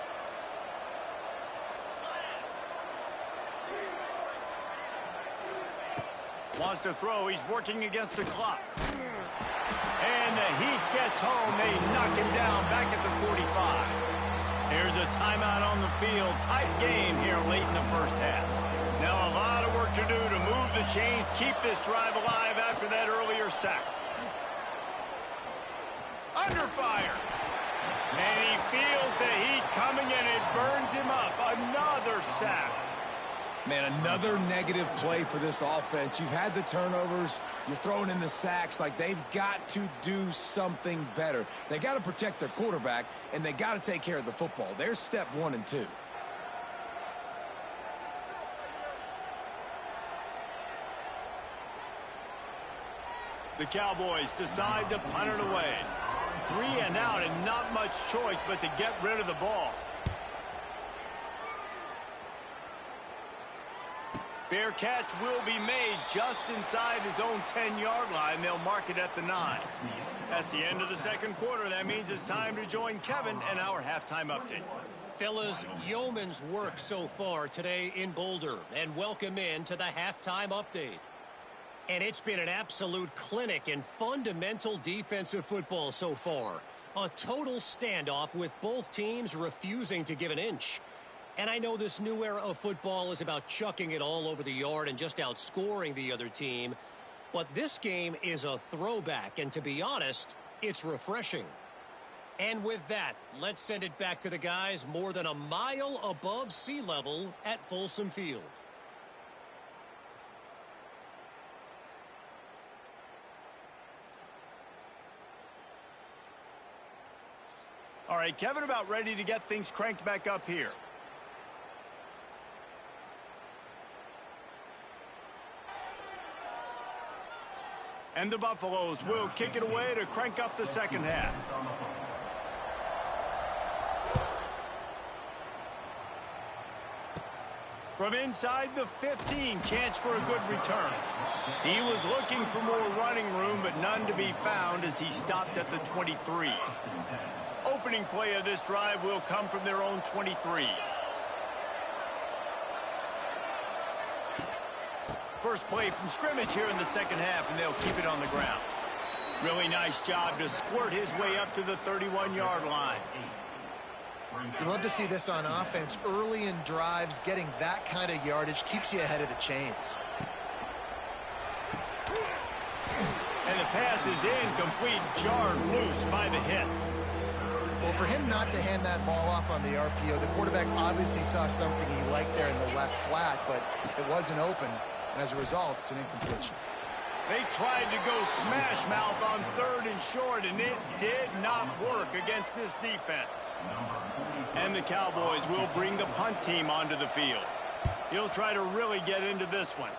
Wants to throw. He's working against the clock. And the Heat gets home. They knock him down back at the 45. Here's a timeout on the field. Tight game here late in the first half. Now a lot of work to do to move the chains, keep this drive alive after that earlier sack. Under fire. And he feels the heat coming, and it burns him up. Another sack. Man, another negative play for this offense. You've had the turnovers. You're throwing in the sacks. Like, they've got to do something better. They got to protect their quarterback, and they got to take care of the football. There's step 1 and 2. The Cowboys decide to punt it away. 3 and out, and not much choice but to get rid of the ball. Fair catch will be made just inside his own 10-yard line. They'll mark it at the 9. That's the end of the second quarter. That means it's time to join Kevin and our halftime update. Fellas, yeoman's work so far today in Boulder, and welcome in to the halftime update. And it's been an absolute clinic in fundamental defensive football so far. A total standoff with both teams refusing to give an inch. And I know this new era of football is about chucking it all over the yard and just outscoring the other team. But this game is a throwback, and to be honest, it's refreshing. And with that, let's send it back to the guys more than a mile above sea level at Folsom Field. All right, Kevin, about ready to get things cranked back up here. And the Buffaloes will kick it away to crank up the second half. From inside the 15, chance for a good return. He was looking for more running room, but none to be found as he stopped at the 23. Opening play of this drive will come from their own 23. first play from scrimmage here in the second half, and they'll keep it on the ground. Really nice job to squirt his way up to the 31-yard line. You love to see this on offense. Early in drives, getting that kind of yardage keeps you ahead of the chains. And the pass is incomplete, jarred loose by the hit. Well, for him not to hand that ball off on the RPO, the quarterback obviously saw something he liked there in the left flat, but it wasn't open, and as a result, it's an incompletion. They tried to go smash mouth on 3rd and short, and it did not work against this defense. And the Cowboys will bring the punt team onto the field. He'll try to really get into this one.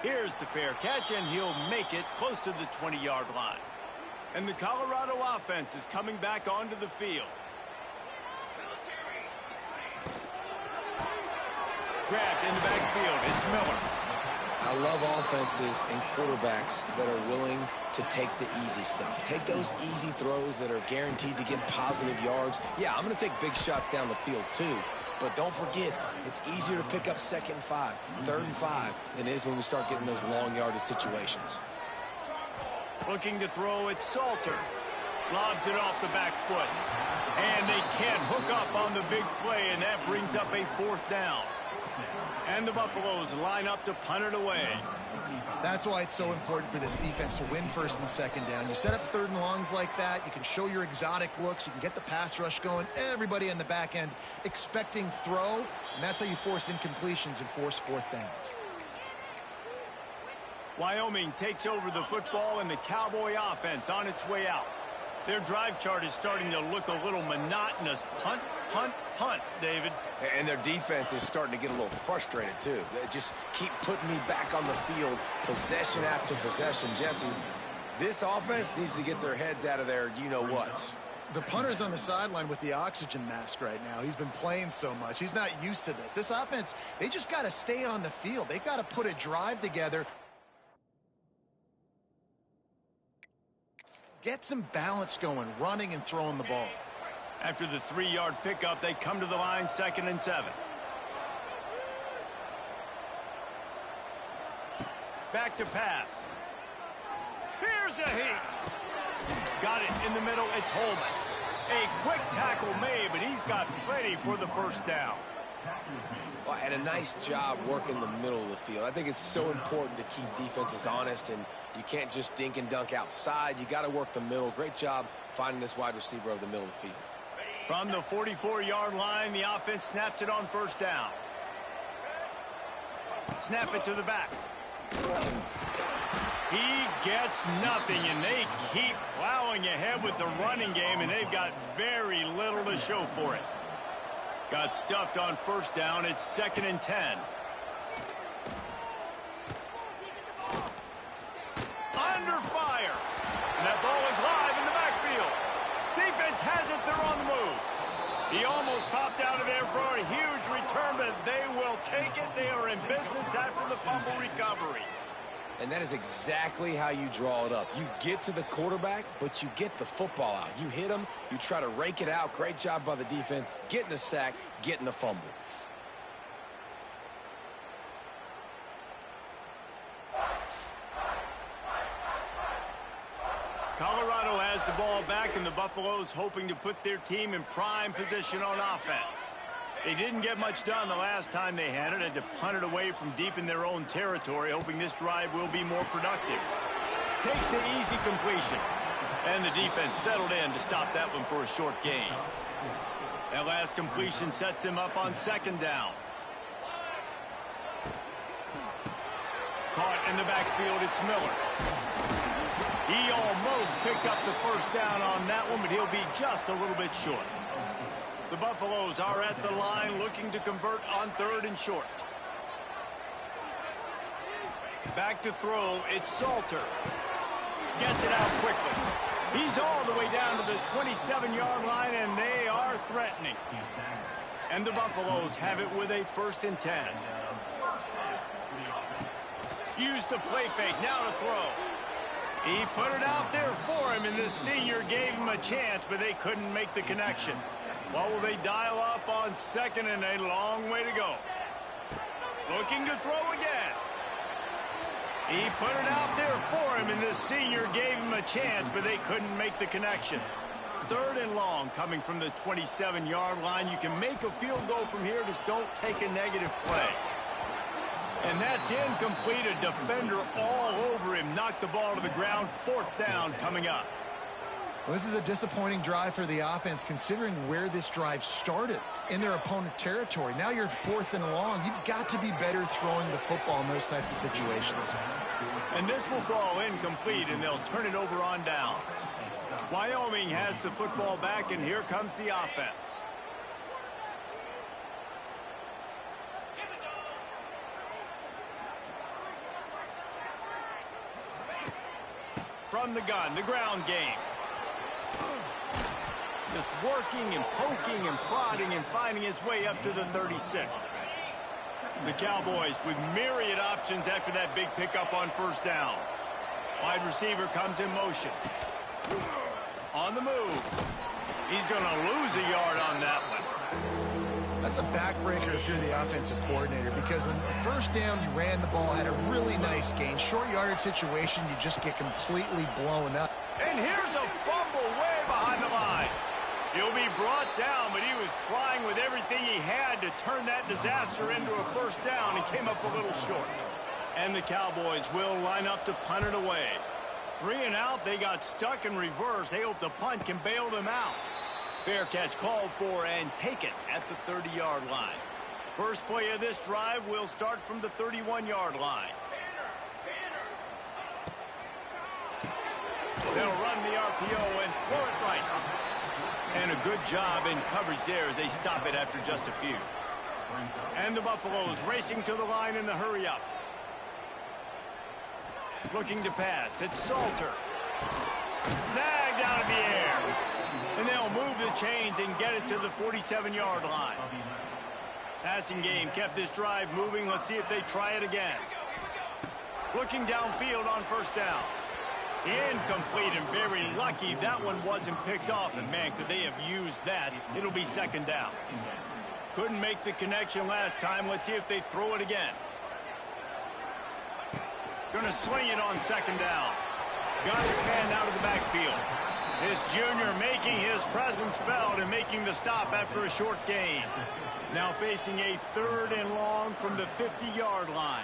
Here's the fair catch, and he'll make it close to the 20-yard line. And the Colorado offense is coming back onto the field. Grabbed in the backfield, it's Miller. I love offenses and quarterbacks that are willing to take the easy stuff. Take those easy throws that are guaranteed to get positive yards. Yeah, I'm going to take big shots down the field too. But don't forget, it's easier to pick up 2nd and 5, 3rd and 5 than it is when we start getting those long yardage situations. Looking to throw, it's Salter. Lobs it off the back foot. And they can't hook up on the big play, and that brings up a 4th down. And the Buffaloes line up to punt it away. That's why it's so important for this defense to win 1st and 2nd down. You set up 3rd and longs like that. You can show your exotic looks. You can get the pass rush going. Everybody in the back end expecting throw. And that's how you force incompletions and force 4th downs. Wyoming takes over the football, and the Cowboy offense on its way out. Their drive chart is starting to look a little monotonous. Punt, punt, punt, David. And their defense is starting to get a little frustrated, too. They just keep putting me back on the field, possession after possession. Jesse, this offense needs to get their heads out of their you-know-whats. The punter's on the sideline with the oxygen mask right now. He's been playing so much. He's not used to this. This offense, they just got to stay on the field. They've got to put a drive together. Get some balance going, running and throwing the ball. After the 3-yard pickup, they come to the line, 2nd and 7. Back to pass. Here's a heat. Got it in the middle. It's Holman. A quick tackle made, but he's got plenty for the 1st down. Well, and a nice job working the middle of the field. I think it's so important to keep defenses honest, and you can't just dink and dunk outside. You got to work the middle. Great job finding this wide receiver over the middle of the field. From the 44-yard line, the offense snaps it on 1st down. Snap it to the back. He gets nothing, and they keep plowing ahead with the running game, and they've got very little to show for it. Got stuffed on 1st down. It's 2nd and 10. Under fire. And that ball is live in the backfield. Defense has it. They're on the move. He almost popped out of there for a huge return, but they will take it. They are in business after the fumble recovery. And that is exactly how you draw it up. You get to the quarterback, but you get the football out. You hit him, you try to rake it out. Great job by the defense, getting the sack, getting the fumble. Colorado has the ball back, and the Buffaloes hoping to put their team in prime position on offense. They didn't get much done the last time they had it. Had to punt it away from deep in their own territory, hoping this drive will be more productive. Takes the easy completion. And the defense settled in to stop that one for a short gain. That last completion sets them up on 2nd down. Caught in the backfield, it's Miller. He almost picked up the 1st down on that one, but he'll be just a little bit short. The Buffaloes are at the line looking to convert on 3rd and short. Back to throw, it's Salter. Gets it out quickly. He's all the way down to the 27-yard line, and they are threatening. And the Buffaloes have it with a 1st and 10. Use the play fake, now to throw. He put it out there for him, and the senior gave him a chance, but they couldn't make the connection. What will they dial up on 2nd and a long way to go? Looking to throw again. He put it out there for him, and this senior gave him a chance, but they couldn't make the connection. 3rd and long coming from the 27-yard line. You can make a field goal from here, just don't take a negative play. And that's incomplete. A defender all over him. Knocked the ball to the ground. 4th down coming up. Well, this is a disappointing drive for the offense, considering where this drive started in their opponent territory. Now you're 4th and long. You've got to be better throwing the football in those types of situations. And this will fall incomplete, and they'll turn it over on downs. Wyoming has the football back, and here comes the offense. From the gun, the ground game. Just working and poking and prodding and finding his way up to the 36. The Cowboys with myriad options after that big pickup on 1st down. Wide receiver comes in motion. On the move. He's going to lose a yard on that one. That's a backbreaker if you're the offensive coordinator, because on the 1st down, you ran the ball, had a really nice gain. Short yardage situation, you just get completely blown up. And here's a fumble way behind the line. He'll be brought down, but he was trying with everything he had to turn that disaster into a 1st down and came up a little short. And the Cowboys will line up to punt it away. 3 and out, they got stuck in reverse. They hope the punt can bail them out. Fair catch called for and taken at the 30-yard line. First play of this drive will start from the 31-yard line. They'll run the RPO and throw it right. And a good job in coverage there as they stop it after just a few. And the Buffaloes racing to the line in a hurry up. Looking to pass. It's Salter. Snagged out of the air. And they'll move the chains and get it to the 47-yard line. Passing game kept this drive moving. Let's see if they try it again. Looking downfield on 1st down. Incomplete, and very lucky that one wasn't picked off. And, man, could they have used that? It'll be 2nd down. Couldn't make the connection last time. Let's see if they throw it again. Going to swing it on 2nd down. Got his man out of the backfield. This junior making his presence felt and making the stop after a short gain. Now facing a 3rd and long from the 50-yard line.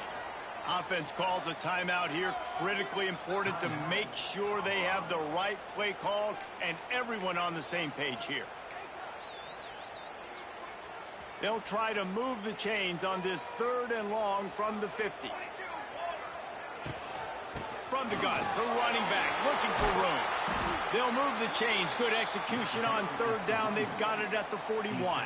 Offense calls a timeout here. Critically important to make sure they have the right play called and everyone on the same page here. They'll try to move the chains on this 3rd and long from the 50. From the gun, the running back looking for room. They'll move the chains. Good execution on 3rd down. They've got it at the 41.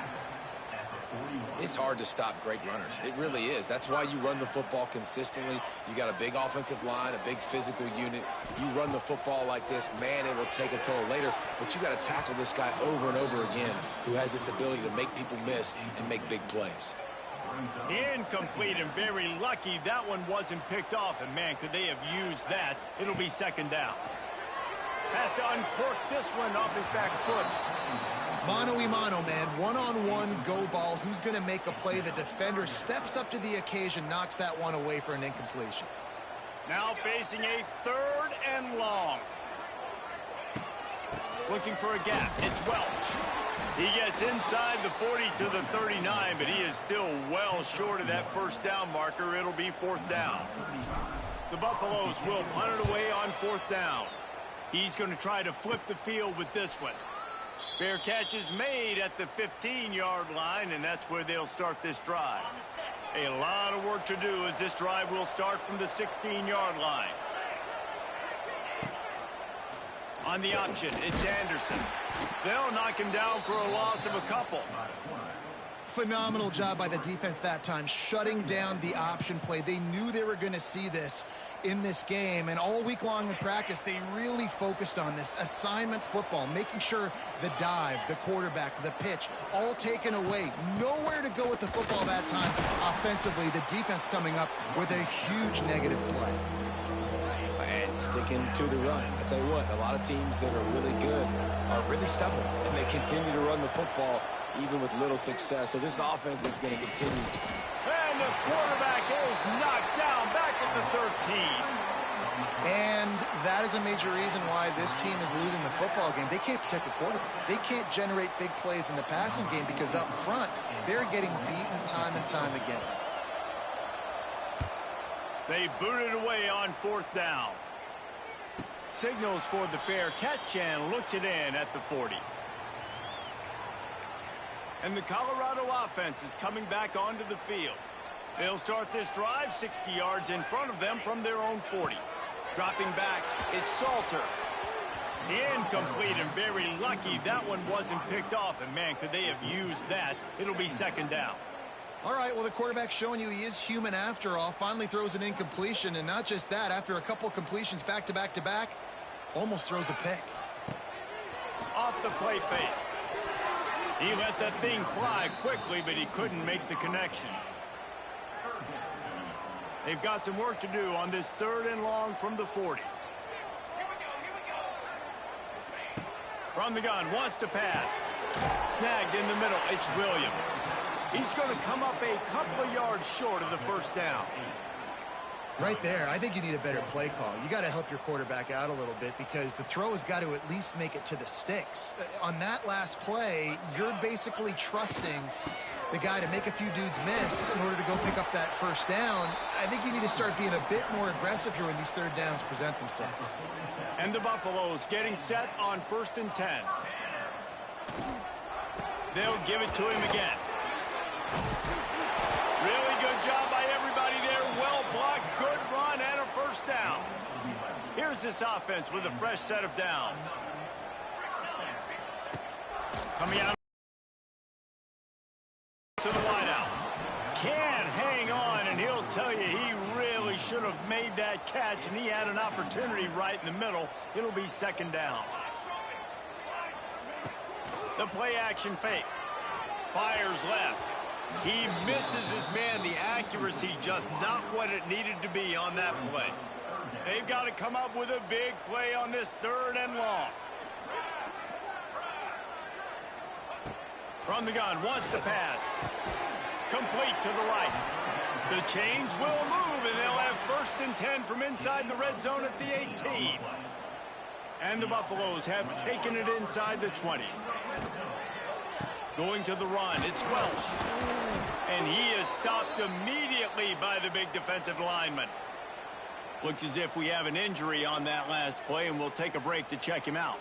It's hard to stop great runners. It really is. That's why you run the football consistently. You got a big offensive line, a big physical unit. You run the football like this, man, it will take a toll later. But you got to tackle this guy over and over again who has this ability to make people miss and make big plays. Incomplete, and very lucky that one wasn't picked off. And, man, could they have used that? It'll be 2nd down. Has to uncork this one off his back foot. Mano-a-mano, man. One-on-one go ball. Who's going to make a play? The defender steps up to the occasion, knocks that one away for an incompletion. Now facing a 3rd and long. Looking for a gap. It's Welch. He gets inside the 40 to the 39, but he is still well short of that 1st down marker. It'll be 4th down. The Buffaloes will punt it away on 4th down. He's going to try to flip the field with this one. Fair catch is made at the 15-yard line, and that's where they'll start this drive. A lot of work to do as this drive will start from the 16-yard line. On the option, it's Anderson. They'll knock him down for a loss of a couple. Phenomenal job by the defense that time, shutting down the option play. They knew they were going to see this in this game, and all week long in practice, they really focused on this assignment football, making sure the dive, the quarterback, the pitch, all taken away. Nowhere to go with the football that time offensively. The defense coming up with a huge negative play. And sticking to the run. I tell you what, a lot of teams that are really good are really stubborn, and they continue to run the football even with little success. So this offense is going to continue. And the quarterback is knocked down back at the 13. And that is a major reason why this team is losing the football game. They can't protect the quarterback. They can't generate big plays in the passing game because up front, they're getting beaten time and time again. They booted away on 4th down. Signals for the fair catch and looks it in at the 40. And the Colorado offense is coming back onto the field. They'll start this drive 60 yards in front of them from their own 40. Dropping back, it's Salter. Incomplete, and very lucky that one wasn't picked off. And, man, could they have used that? It'll be 2nd down. All right, well, the quarterback's showing you he is human after all. Finally throws an incompletion, and not just that, after a couple completions back-to-back-to-back, almost throws a pick. Off the play fake. He let that thing fly quickly, but he couldn't make the connection. They've got some work to do on this 3rd and long from the 40. From the gun, wants to pass. Snagged in the middle, it's Williams. He's going to come up a couple of yards short of the 1st down. Right there, I think you need a better play call. You got to help your quarterback out a little bit because the throw has got to at least make it to the sticks. On that last play, you're basically trusting the guy to make a few dudes miss in order to go pick up that 1st down. I think you need to start being a bit more aggressive here when these 3rd downs present themselves. And the Buffaloes getting set on 1st and 10. They'll give it to him again. Really good job by everybody there. Well blocked, good run, and a 1st down. Here's this offense with a fresh set of downs. Coming out to the wideout. Can't hang on, and he'll tell you he really should have made that catch, and he had an opportunity right in the middle. It'll be 2nd down. The play action fake. Fires left. He misses his man. The accuracy just not what it needed to be on that play. They've got to come up with a big play on this 3rd and long. From the gun, wants to pass. Complete to the right. The chains will move, and they'll have 1st and 10 from inside the red zone at the 18. And the Buffaloes have taken it inside the 20. Going to the run, it's Welsh. And he is stopped immediately by the big defensive lineman. Looks as if we have an injury on that last play, and we'll take a break to check him out.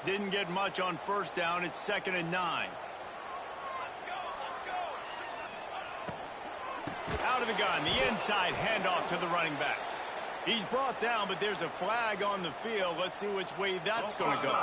Didn't get much on 1st down. It's 2nd and 9. Out of the gun, the inside handoff to the running back. He's brought down, but there's a flag on the field. Let's see which way that's going to go.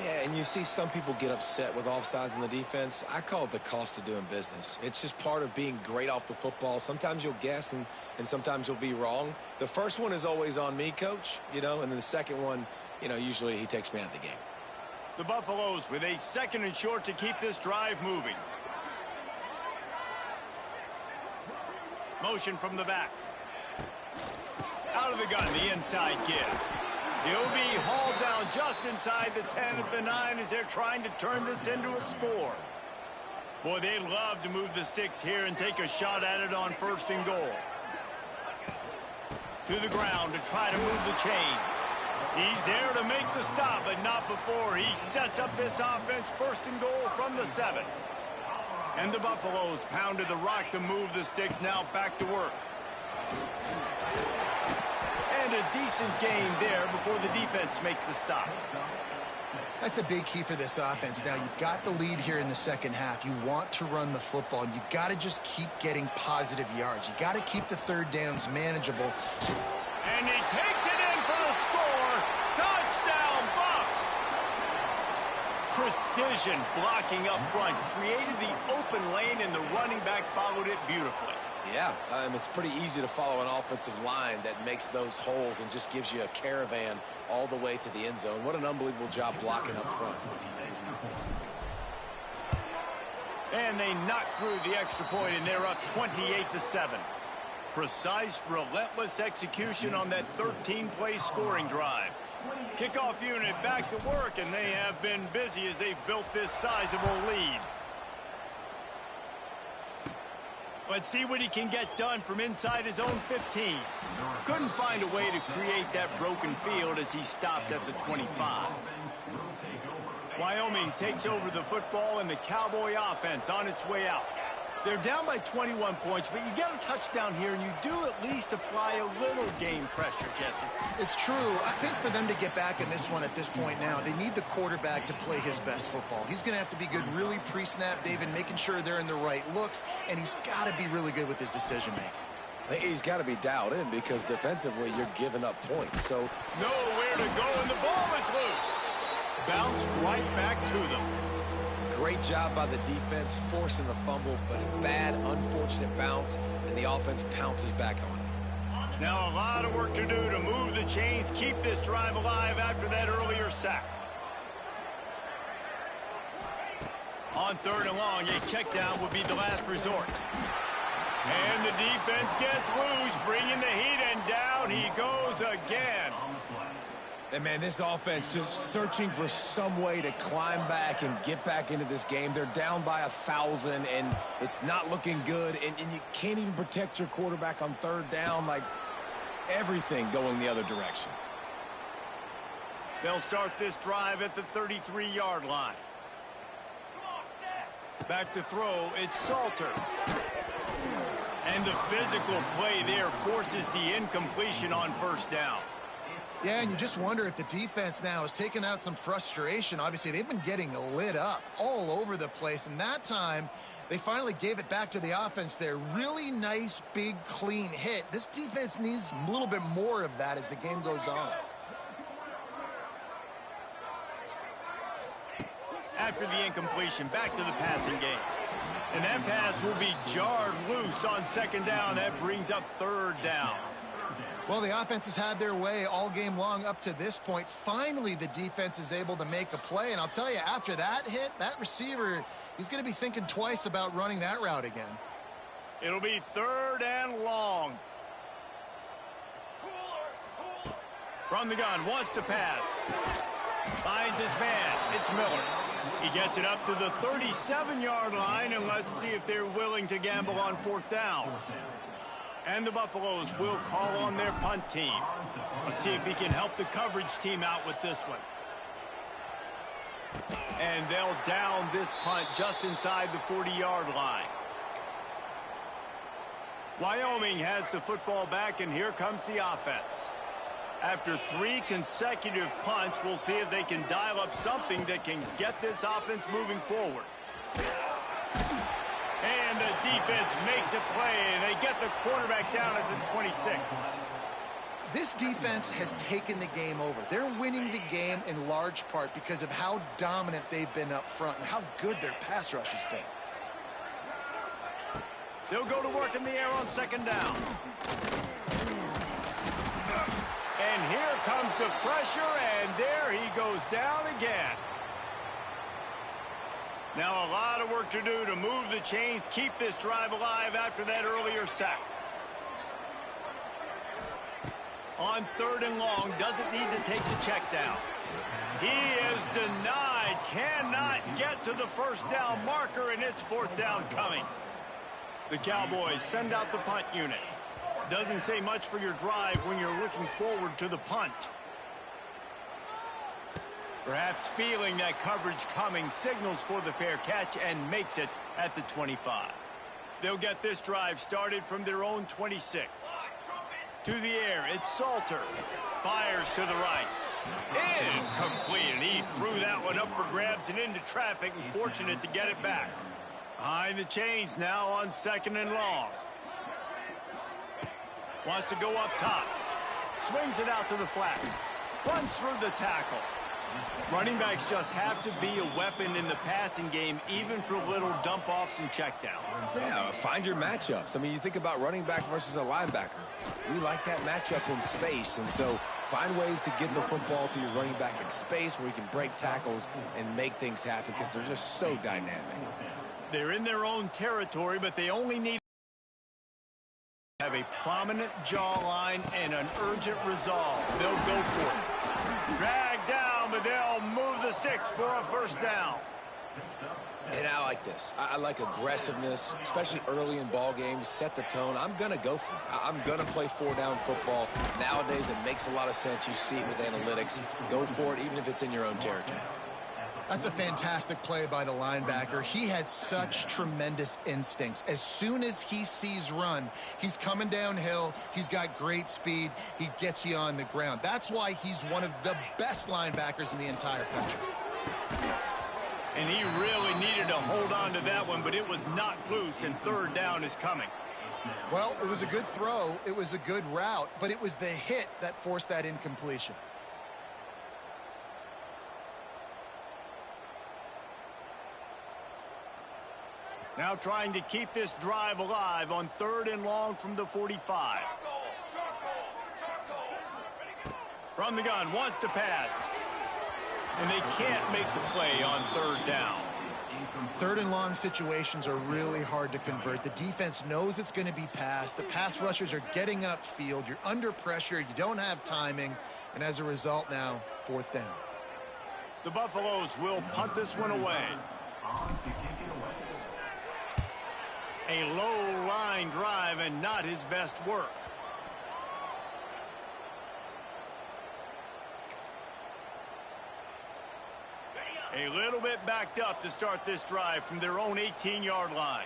Yeah, and you see some people get upset with offsides in the defense. I call it the cost of doing business. It's just part of being great off the football. Sometimes you'll guess, and sometimes you'll be wrong. The first one is always on me, Coach, and then the second one, usually he takes me out of the game. The Buffaloes with a 2nd and short to keep this drive moving. Motion from the back. Out of the gun, the inside give. He'll be hauled down just inside the 10 at the 9 as they're trying to turn this into a score. Boy, they'd love to move the sticks here and take a shot at it on 1st and goal. To the ground to try to move the chains. He's there to make the stop, but not before he sets up this offense 1st and goal from the 7. And the Buffaloes pounded the rock to move the sticks, now back to work. And a decent gain there before the defense makes the stop. That's a big key for this offense. Now, you've got the lead here in the 2nd half. You want to run the football, and you got to just keep getting positive yards. You got to keep the 3rd downs manageable. And he takes it in for the score. Touchdown, Bucks! Precision blocking up front created the open lane, and the running back followed it beautifully. Yeah, it's pretty easy to follow an offensive line that makes those holes and just gives you a caravan all the way to the end zone. What an unbelievable job blocking up front. And they knock through the extra point, and they're up 28-7. Precise, relentless execution on that 13-play scoring drive. Kickoff unit back to work, and they have been busy as they've built this sizable lead. Let's see what he can get done from inside his own 15. Couldn't find a way to create that broken field as he stopped at the 25. Wyoming takes over the football, and the Cowboy offense on its way out. They're down by 21 points, but you get a touchdown here, and you do at least apply a little game pressure, Jesse. It's true. I think for them to get back in this one at this point now, they need the quarterback to play his best football. He's going to have to be good really pre-snap, David, making sure they're in the right looks, and he's got to be really good with his decision-making. He's got to be dialed in because defensively you're giving up points. So nowhere to go, and the ball is loose. Bounced right back to them. Great job by the defense forcing the fumble, but a bad, unfortunate bounce, and the offense pounces back on it. Now a lot of work to do to move the chains, keep this drive alive after that earlier sack. On 3rd and long, a check down would be the last resort. And the defense gets loose, bringing the heat, and down he goes again. And, man, this offense just searching for some way to climb back and get back into this game. They're down by 1,000, and it's not looking good. And you can't even protect your quarterback on 3rd down. Like, everything going the other direction. They'll start this drive at the 33-yard line. Back to throw, it's Salter. And the physical play there forces the incompletion on 1st down. Yeah, and you just wonder if the defense now has taken out some frustration. Obviously, they've been getting lit up all over the place, and that time they finally gave it back to the offense there. Really nice, big, clean hit. This defense needs a little bit more of that as the game goes on. After the incompletion, back to the passing game. And that pass will be jarred loose on 2nd down. That brings up 3rd down. Well, the offense has had their way all game long up to this point. Finally, the defense is able to make a play. And I'll tell you, after that hit, that receiver, he's going to be thinking twice about running that route again. It'll be 3rd and long. From the gun, wants to pass. Finds his man. It's Miller. He gets it up to the 37-yard line, and let's see if they're willing to gamble on 4th down. And the Buffaloes will call on their punt team. Let's see if he can help the coverage team out with this one. And they'll down this punt just inside the 40-yard line. Wyoming has the football back, and here comes the offense. After 3 consecutive punts, we'll see if they can dial up something that can get this offense moving forward. And the defense makes a play, and they get the quarterback down at the 26. This defense has taken the game over. They're winning the game in large part because of how dominant they've been up front and how good their pass rush has been. They'll go to work in the air on 2nd down. And here comes the pressure, and there he goes down again. Now a lot of work to do to move the chains, keep this drive alive after that earlier sack. On 3rd and long, doesn't need to take the check down. He is denied, cannot get to the 1st down marker, and it's 4th down coming. The Cowboys send out the punt unit. Doesn't say much for your drive when you're looking forward to the punt. Perhaps feeling that coverage coming, signals for the fair catch and makes it at the 25. They'll get this drive started from their own 26. To the air, it's Salter. Fires to the right. Incomplete, and he threw that one up for grabs and into traffic, and fortunate to get it back. Behind the chains now on 2nd and long. Wants to go up top. Swings it out to the flat. Runs through the tackle. Running backs just have to be a weapon in the passing game, even for little dump-offs and checkdowns. Yeah, find your matchups. I mean, you think about running back versus a linebacker. We like that matchup in space, and so find ways to get the football to your running back in space where you can break tackles and make things happen because they're just so dynamic. They're in their own territory, but they only need Have a prominent jawline and an urgent resolve. They'll go for it. Drag down, but they'll move the sticks for a first down. And I like this. I like aggressiveness, especially early in ball games. Set the tone. I'm going to go for it. I'm going to play 4-down football. Nowadays, it makes a lot of sense. You see it with analytics. Go for it, even if it's in your own territory. That's a fantastic play by the linebacker. He has such tremendous instincts. As soon as he sees run, he's coming downhill. He's got great speed. He gets you on the ground. That's why he's one of the best linebackers in the entire country. And he really needed to hold on to that one, but it was knocked loose, and third down is coming. Well, it was a good throw. It was a good route, but it was the hit that forced that incompletion. Now trying to keep this drive alive on 3rd and long from the 45. From the gun, wants to pass. And they can't make the play on 3rd down. 3rd and long situations are really hard to convert. The defense knows it's going to be passed. The pass rushers are getting upfield. You're under pressure. You don't have timing. And as a result now, 4th down. The Buffaloes will punt this one away. A low line drive and not his best work. A little bit backed up to start this drive from their own 18-yard line.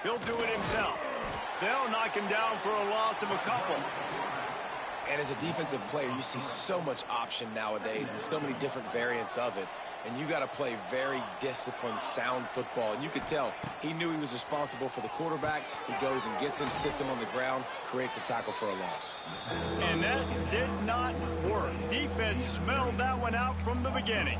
He'll do it himself. They'll knock him down for a loss of a couple. And as a defensive player, you see so much option nowadays and so many different variants of it. And you got to play very disciplined, sound football. And you could tell he knew he was responsible for the quarterback. He goes and gets him, sits him on the ground, creates a tackle for a loss. And that did not work. Defense smelled that one out from the beginning.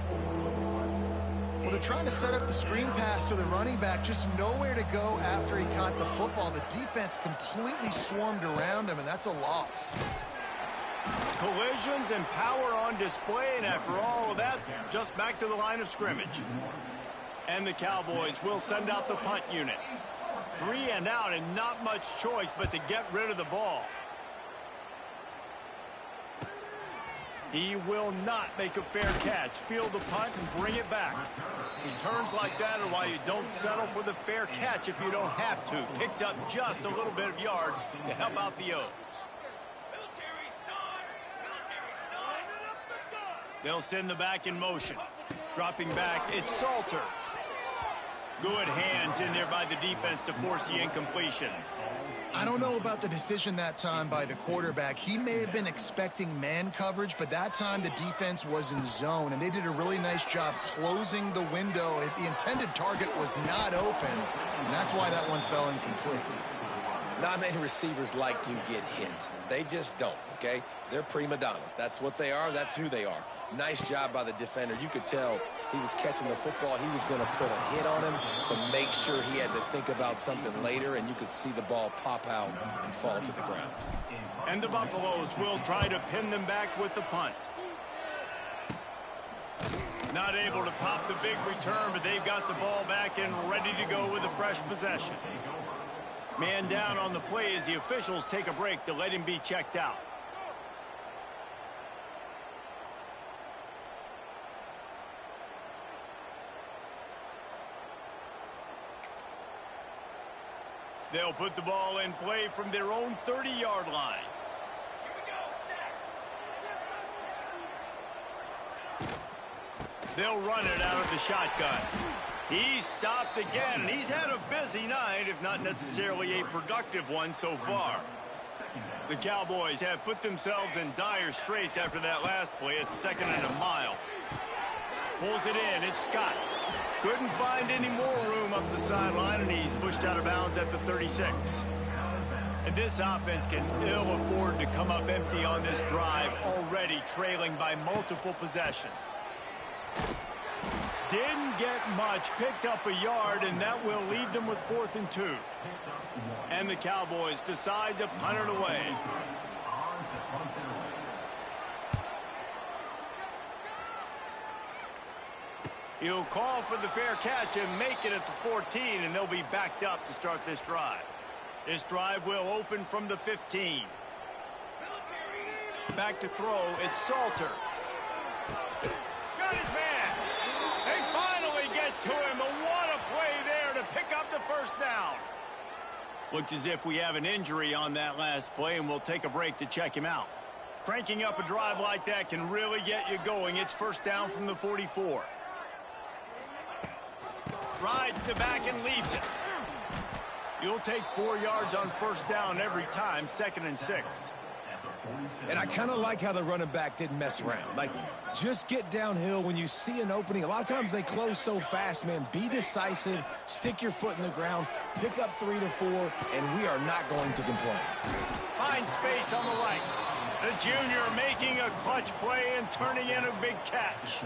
Well, they're trying to set up the screen pass to the running back, just nowhere to go after he caught the football. The defense completely swarmed around him, and that's a loss. Collisions and power on display, and after all of that, just back to the line of scrimmage. And the Cowboys will send out the punt unit. 3 and out, and not much choice but to get rid of the ball. He will not make a fair catch. Field the punt and bring it back. Returns like that are why you don't settle for the fair catch if you don't have to. Picks up just a little bit of yards to help out the O. They'll send the back in motion. Dropping back, it's Salter. Good hands in there by the defense to force the incompletion. I don't know about the decision that time by the quarterback. He may have been expecting man coverage, but that time the defense was in zone, and they did a really nice job closing the window. The intended target was not open, and that's why that one fell incomplete. Not many receivers like to get hit. They just don't, okay? They're prima donnas. That's what they are. That's who they are. Nice job by the defender. You could tell he was catching the football. He was going to put a hit on him to make sure he had to think about something later, and you could see the ball pop out and fall to the ground. And the Buffaloes will try to pin them back with the punt. Not able to pop the big return, but they've got the ball back and ready to go with a fresh possession. Man down on the play as the officials take a break to let him be checked out. They'll put the ball in play from their own 30-yard line. They'll run it out of the shotgun. He's stopped again, and he's had a busy night, if not necessarily a productive one so far. The Cowboys have put themselves in dire straits after that last play. It's 2nd and a mile. Pulls it in. It's Scott. Couldn't find any more room up the sideline, and he's pushed out of bounds at the 36. And this offense can ill afford to come up empty on this drive, already trailing by multiple possessions. Didn't get much, picked up a yard, and that will leave them with 4th and 2. And the Cowboys decide to punt it away. He'll call for the fair catch and make it at the 14, and they'll be backed up to start this drive. This drive will open from the 15. Back to throw, it's Salter. Got his man. They finally get to him, but what a play there to pick up the first down. Looks as if we have an injury on that last play, and we'll take a break to check him out. Cranking up a drive like that can really get you going. It's first down from the 44. Rides the back and leaves it. You'll take 4 yards on first down every time, 2nd and 6. And I kind of like how the running back didn't mess around. Like, just get downhill when you see an opening. A lot of times they close so fast, man. Be decisive, stick your foot in the ground, pick up 3 to 4, and we are not going to complain. Find space on the right. The junior making a clutch play and turning in a big catch.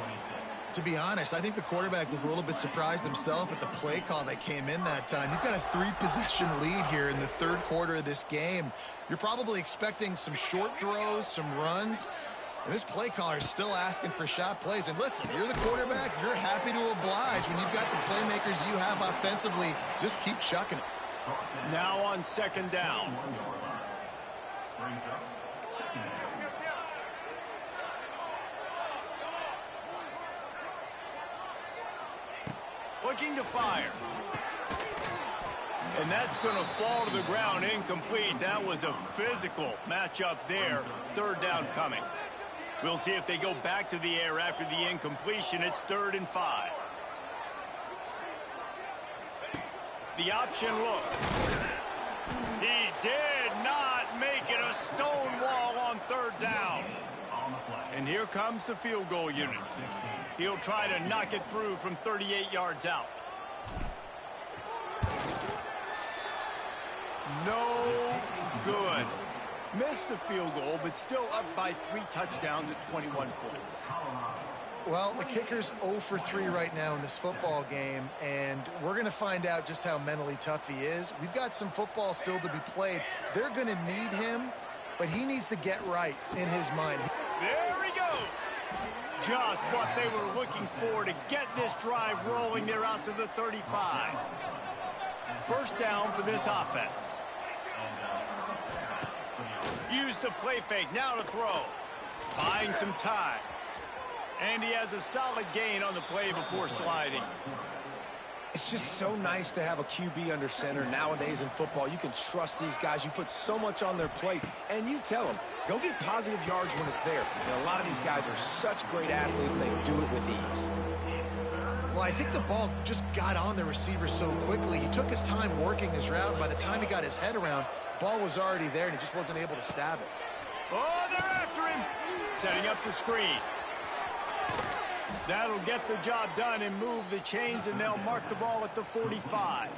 To be honest, I think the quarterback was a little bit surprised himself at the play call that came in that time. You've got a 3-possession lead here in the third quarter of this game. You're probably expecting some short throws, some runs. And this play caller is still asking for shot plays. And listen, you're the quarterback. You're happy to oblige. When you've got the playmakers you have offensively, just keep chucking it. Now on 2nd down. Looking to fire. And that's going to fall to the ground incomplete. That was a physical matchup there. 3rd down coming. We'll see if they go back to the air after the incompletion. It's 3rd and 5. The option look. He did not make it a stone wall on 3rd down. And here comes the field goal unit. He'll try to knock it through from 38 yards out. No good. Missed the field goal, but still up by 3 touchdowns at 21 points. Well, the kicker's 0 for 3 right now in this football game, and we're going to find out just how mentally tough he is. We've got some football still to be played. They're going to need him, but he needs to get right in his mind. There he goes. Just what they were looking for to get this drive rolling. They're out to the 35. First down for this offense. Use the play fake. Now to throw. Buying some time. And he has a solid gain on the play before sliding. It's just so nice to have a QB under center. Nowadays in football, you can trust these guys. You put so much on their plate, and you tell them, go get positive yards when it's there. And a lot of these guys are such great athletes, they do it with ease. Well, I think the ball just got on the receiver so quickly. He took his time working his route, and by the time he got his head around, ball was already there, and he just wasn't able to stab it. Oh, they're after him. Setting up the screen. That'll get the job done and move the chains, and they'll mark the ball at the 45.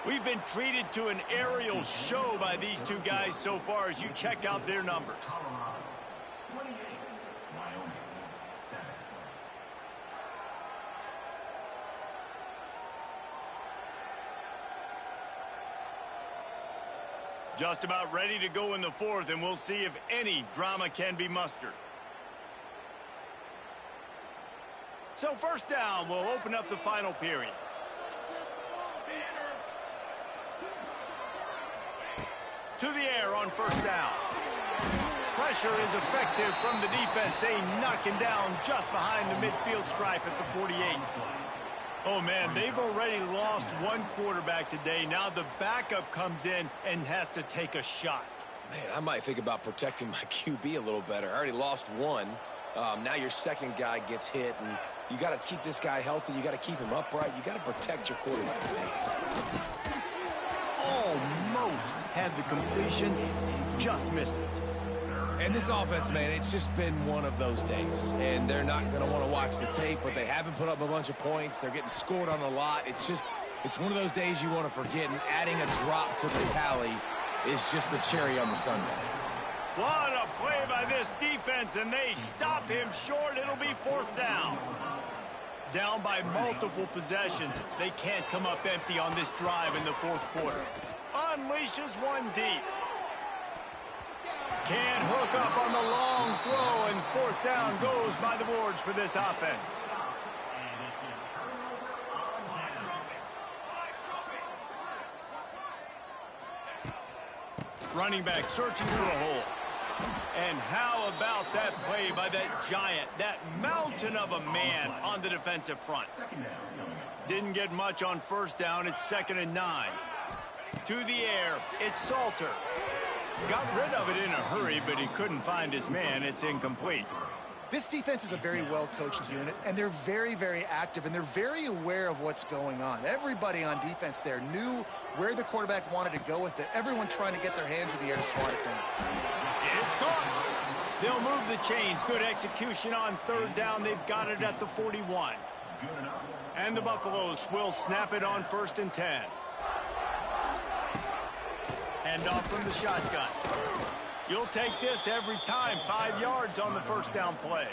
We've been treated to an aerial show by these two guys so far as you check out their numbers. Just about ready to go in the 4th, and we'll see if any drama can be mustered. So first down, we'll open up the final period. To the air on first down. Pressure is effective from the defense. They knock him down just behind the midfield stripe at the 48. Oh, man, they've already lost one quarterback today. Now the backup comes in and has to take a shot. Man, I might think about protecting my QB a little better. I already lost one. Now your second guy gets hit, and you got to keep this guy healthy. You got to keep him upright. You got to protect your quarterback, man. Almost had the completion, just missed it. And this offense, man, it's just been one of those days. And they're not going to want to watch the tape, but they haven't put up a bunch of points. They're getting scored on a lot. It's one of those days you want to forget, and adding a drop to the tally is just the cherry on the sundae. What a play by this defense, and they stop him short. It'll be 4th down. Down by multiple possessions. They can't come up empty on this drive in the 4th quarter. Unleashes one deep. Can't hook up on the long throw, and fourth down goes by the boards for this offense. Running back searching for a hole. And how about that play by that giant, that mountain of a man on the defensive front? Didn't get much on first down. It's 2nd and 9. To the air, it's Salter. Got rid of it in a hurry, but he couldn't find his man. It's incomplete. This defense is a very well-coached unit, and they're very, very active, and they're very aware of what's going on. Everybody on defense there knew where the quarterback wanted to go with it. Everyone trying to get their hands in the air to swat it down. It's caught. They'll move the chains. Good execution on third down. They've got it at the 41. And the Buffaloes will snap it on 1st and 10. Hand off from the shotgun. You'll take this every time. 5 yards on the first down play.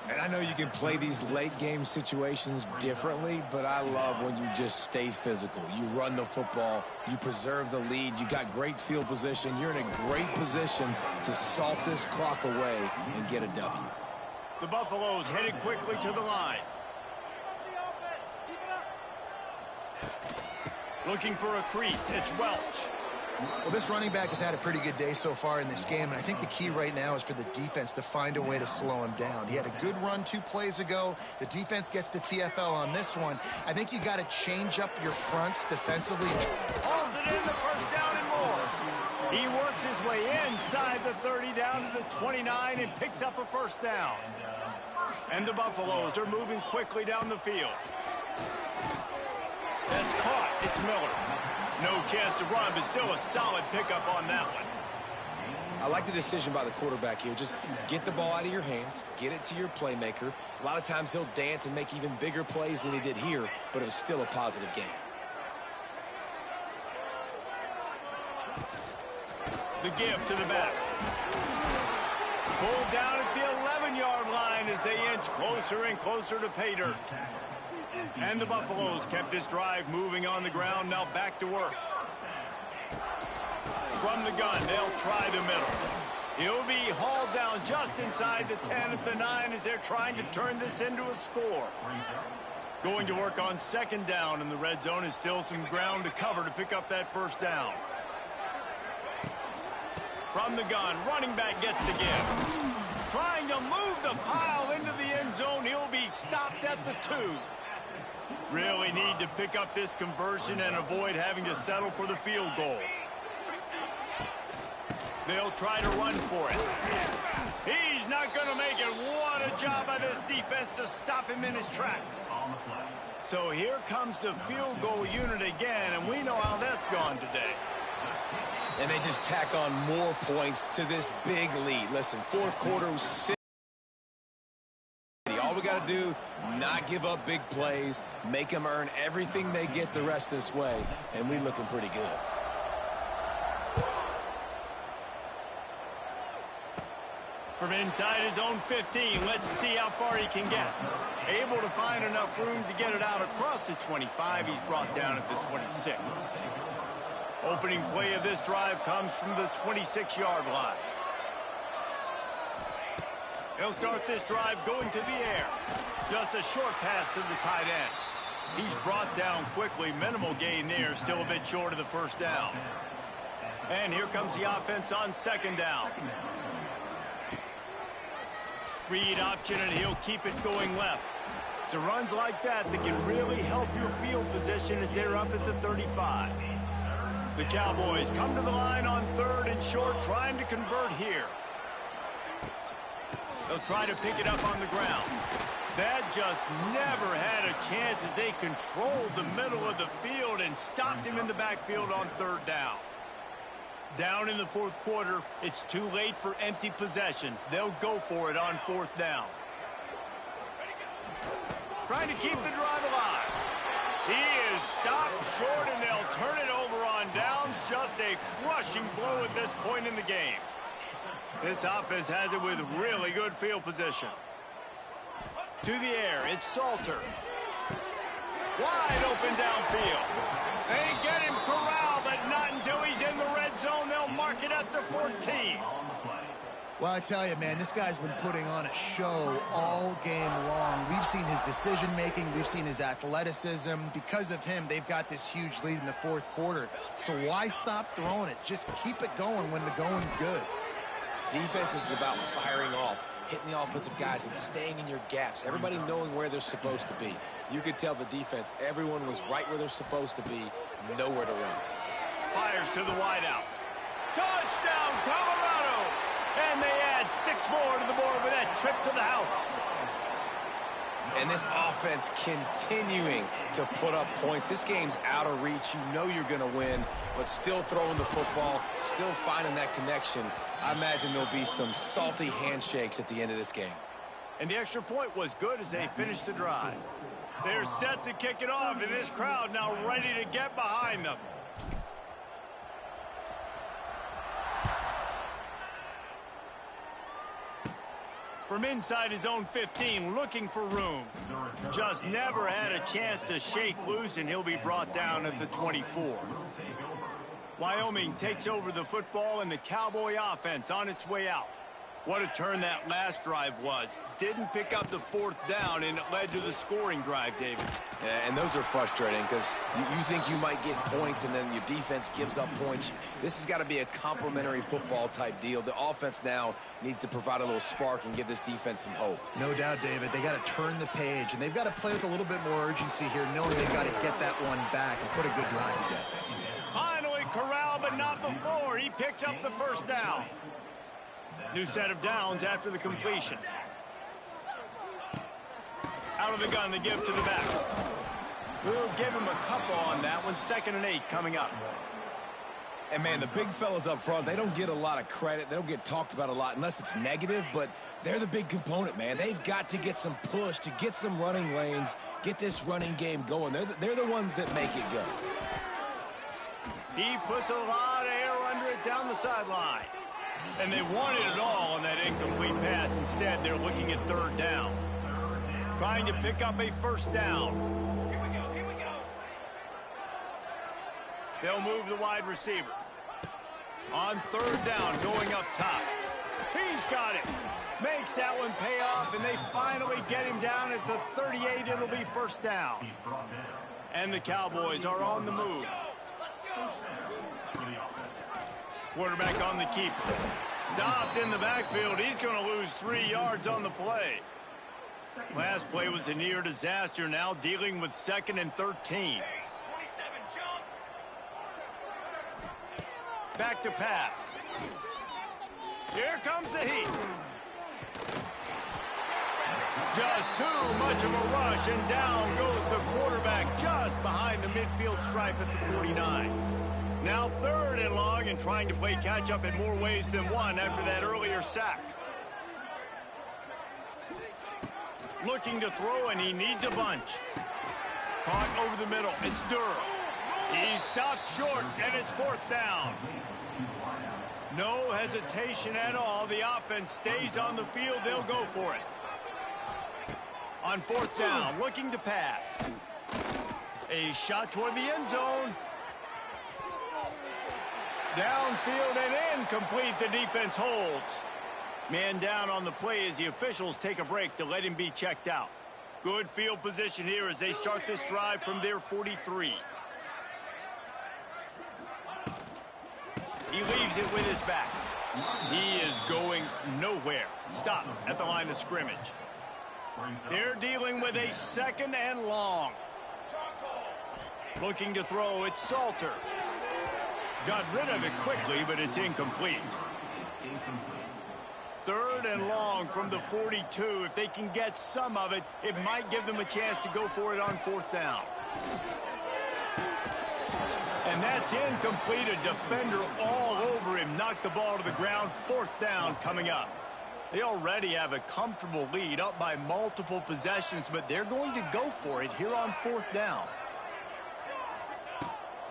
And I know you can play these late game situations differently, but I love when you just stay physical. You run the football, you preserve the lead, you got great field position. You're in a great position to salt this clock away and get a W. The Buffaloes headed quickly to the line. Looking for a crease. It's Welch. Well, this running back has had a pretty good day so far in this game, and I think the key right now is for the defense to find a way to slow him down. He had a good run 2 plays ago. The defense gets the TFL on this one. I think you got to change up your fronts defensively. Pulls it in, the first down and more. He works his way inside the 30 down to the 29 and picks up a first down. And the Buffaloes are moving quickly down the field. That's caught. It's Miller. No chance to run, but still a solid pickup on that one. I like the decision by the quarterback here. Just get the ball out of your hands, get it to your playmaker. A lot of times he'll dance and make even bigger plays than he did here, but it was still a positive game. The give to the back. Pulled down at the 11-yard line as they inch closer and closer to pay dirt. And the Buffaloes kept this drive moving on the ground. Now back to work. From the gun, they'll try the middle. He'll be hauled down just inside the 10 at the 9 as they're trying to turn this into a score. Going to work on 2nd down, and the red zone is still some ground to cover to pick up that first down. From the gun, running back gets the give. Trying to move the pile into the end zone. He'll be stopped at the 2. Really need to pick up this conversion and avoid having to settle for the field goal. They'll try to run for it. He's not going to make it. What a job by this defense to stop him in his tracks. So here comes the field goal unit again, and we know how that's gone today. And they just tack on more points to this big lead. Listen, 4th quarter was 6. All we got to do, not give up big plays, make them earn everything they get the rest this way, and we looking pretty good. From inside his own 15, let's see how far he can get. Able to find enough room to get it out across the 25. He's brought down at the 26. Opening play of this drive comes from the 26-yard line. He'll start this drive going to the air. Just a short pass to the tight end. He's brought down quickly. Minimal gain there. Still a bit short of the first down. And here comes the offense on 2nd down. Read option, and he'll keep it going left. It's runs like that that can really help your field position as they're up at the 35. The Cowboys come to the line on 3rd and short, trying to convert here. They'll try to pick it up on the ground. That just never had a chance as they controlled the middle of the field and stopped him in the backfield on 3rd down. Down in the 4th quarter, it's too late for empty possessions. They'll go for it on 4th down. Trying to keep the drive alive. He is stopped short, and they'll turn it over on downs. Just a crushing blow at this point in the game. This offense has it with really good field position. To the air, it's Salter. Wide open downfield. They get him corralled, but not until he's in the red zone. They'll mark mark it at the 14. Well, I tell you, man, this guy's been putting on a show all game long. We've seen his decision-making. We've seen his athleticism. Because of him, they've got this huge lead in the fourth quarter. So why stop throwing it? Just keep it going when the going's good. Defense is about firing off, hitting the offensive guys, and staying in your gaps. Everybody knowing where they're supposed to be. You could tell the defense, everyone was right where they're supposed to be, nowhere to run. Fires to the wideout. Touchdown, Colorado! And they add 6 more to the board with that trip to the house. And this offense continuing to put up points. This game's out of reach. You know you're going to win, but still throwing the football, still finding that connection. I imagine there'll be some salty handshakes at the end of this game. And the extra point was good as they finished the drive. They're set to kick it off, and this crowd now ready to get behind them. From inside his own 15, looking for room. Just never had a chance to shake loose, and he'll be brought down at the 24. Wyoming takes over the football, and the Cowboy offense on its way out. What a turn that last drive was. Didn't pick up the 4th down, and it led to the scoring drive, David. Yeah, and those are frustrating because you think you might get points, and then your defense gives up points. This has got to be a complementary football type deal. The offense now needs to provide a little spark and give this defense some hope. No doubt, David. They got to turn the page, and they've got to play with a little bit more urgency here, knowing they've got to get that one back and put a good drive together. Finally corralled, but not before. He picks up the 1st down. New set of downs after the completion. Out of the gun, the give to the back. We'll give him a couple on that one. 2nd and 8 coming up. And, man, the big fellas up front, they don't get a lot of credit. They don't get talked about a lot unless it's negative, but they're the big component, man. They've got to get some push, to get some running lanes, get this running game going. They're the ones that make it go. He puts a lot of air under it down the sideline. And they wanted it all on that incomplete pass. Instead, they're looking at 3rd down. Trying to pick up a 1st down. Here we go. They'll move the wide receiver. On 3rd down, going up top. He's got it. Makes that one pay off, and they finally get him down at the 38. It'll be 1st down. And the Cowboys are on the move. Quarterback on the keeper. Stopped in the backfield. He's going to lose 3 yards on the play. Last play was a near disaster. Now dealing with 2nd and 13. Back to pass. Here comes the heat. Just too much of a rush, and down goes the quarterback just behind the midfield stripe at the 49. Now 3rd and long, and trying to play catch-up in more ways than one after that earlier sack. Looking to throw, and he needs a bunch. Caught over the middle. It's Durham. He stopped short, and it's 4th down. No hesitation at all. The offense stays on the field. They'll go for it. On 4th down, looking to pass. A shot toward the end zone. Downfield and incomplete. The defense holds. Man down on the play as the officials take a break to let him be checked out. Good field position here as they start this drive from their 43. He leaves it with his back. He is going nowhere. Stop at the line of scrimmage. They're dealing with a 2nd and long. Looking to throw, it's Salter. Got rid of it quickly, but it's incomplete. 3rd and long from the 42. If they can get some of it, it might give them a chance to go for it on 4th down. And that's incomplete. A defender all over him. Knocked the ball to the ground. 4th down coming up. They already have a comfortable lead, up by multiple possessions, but they're going to go for it here on 4th down.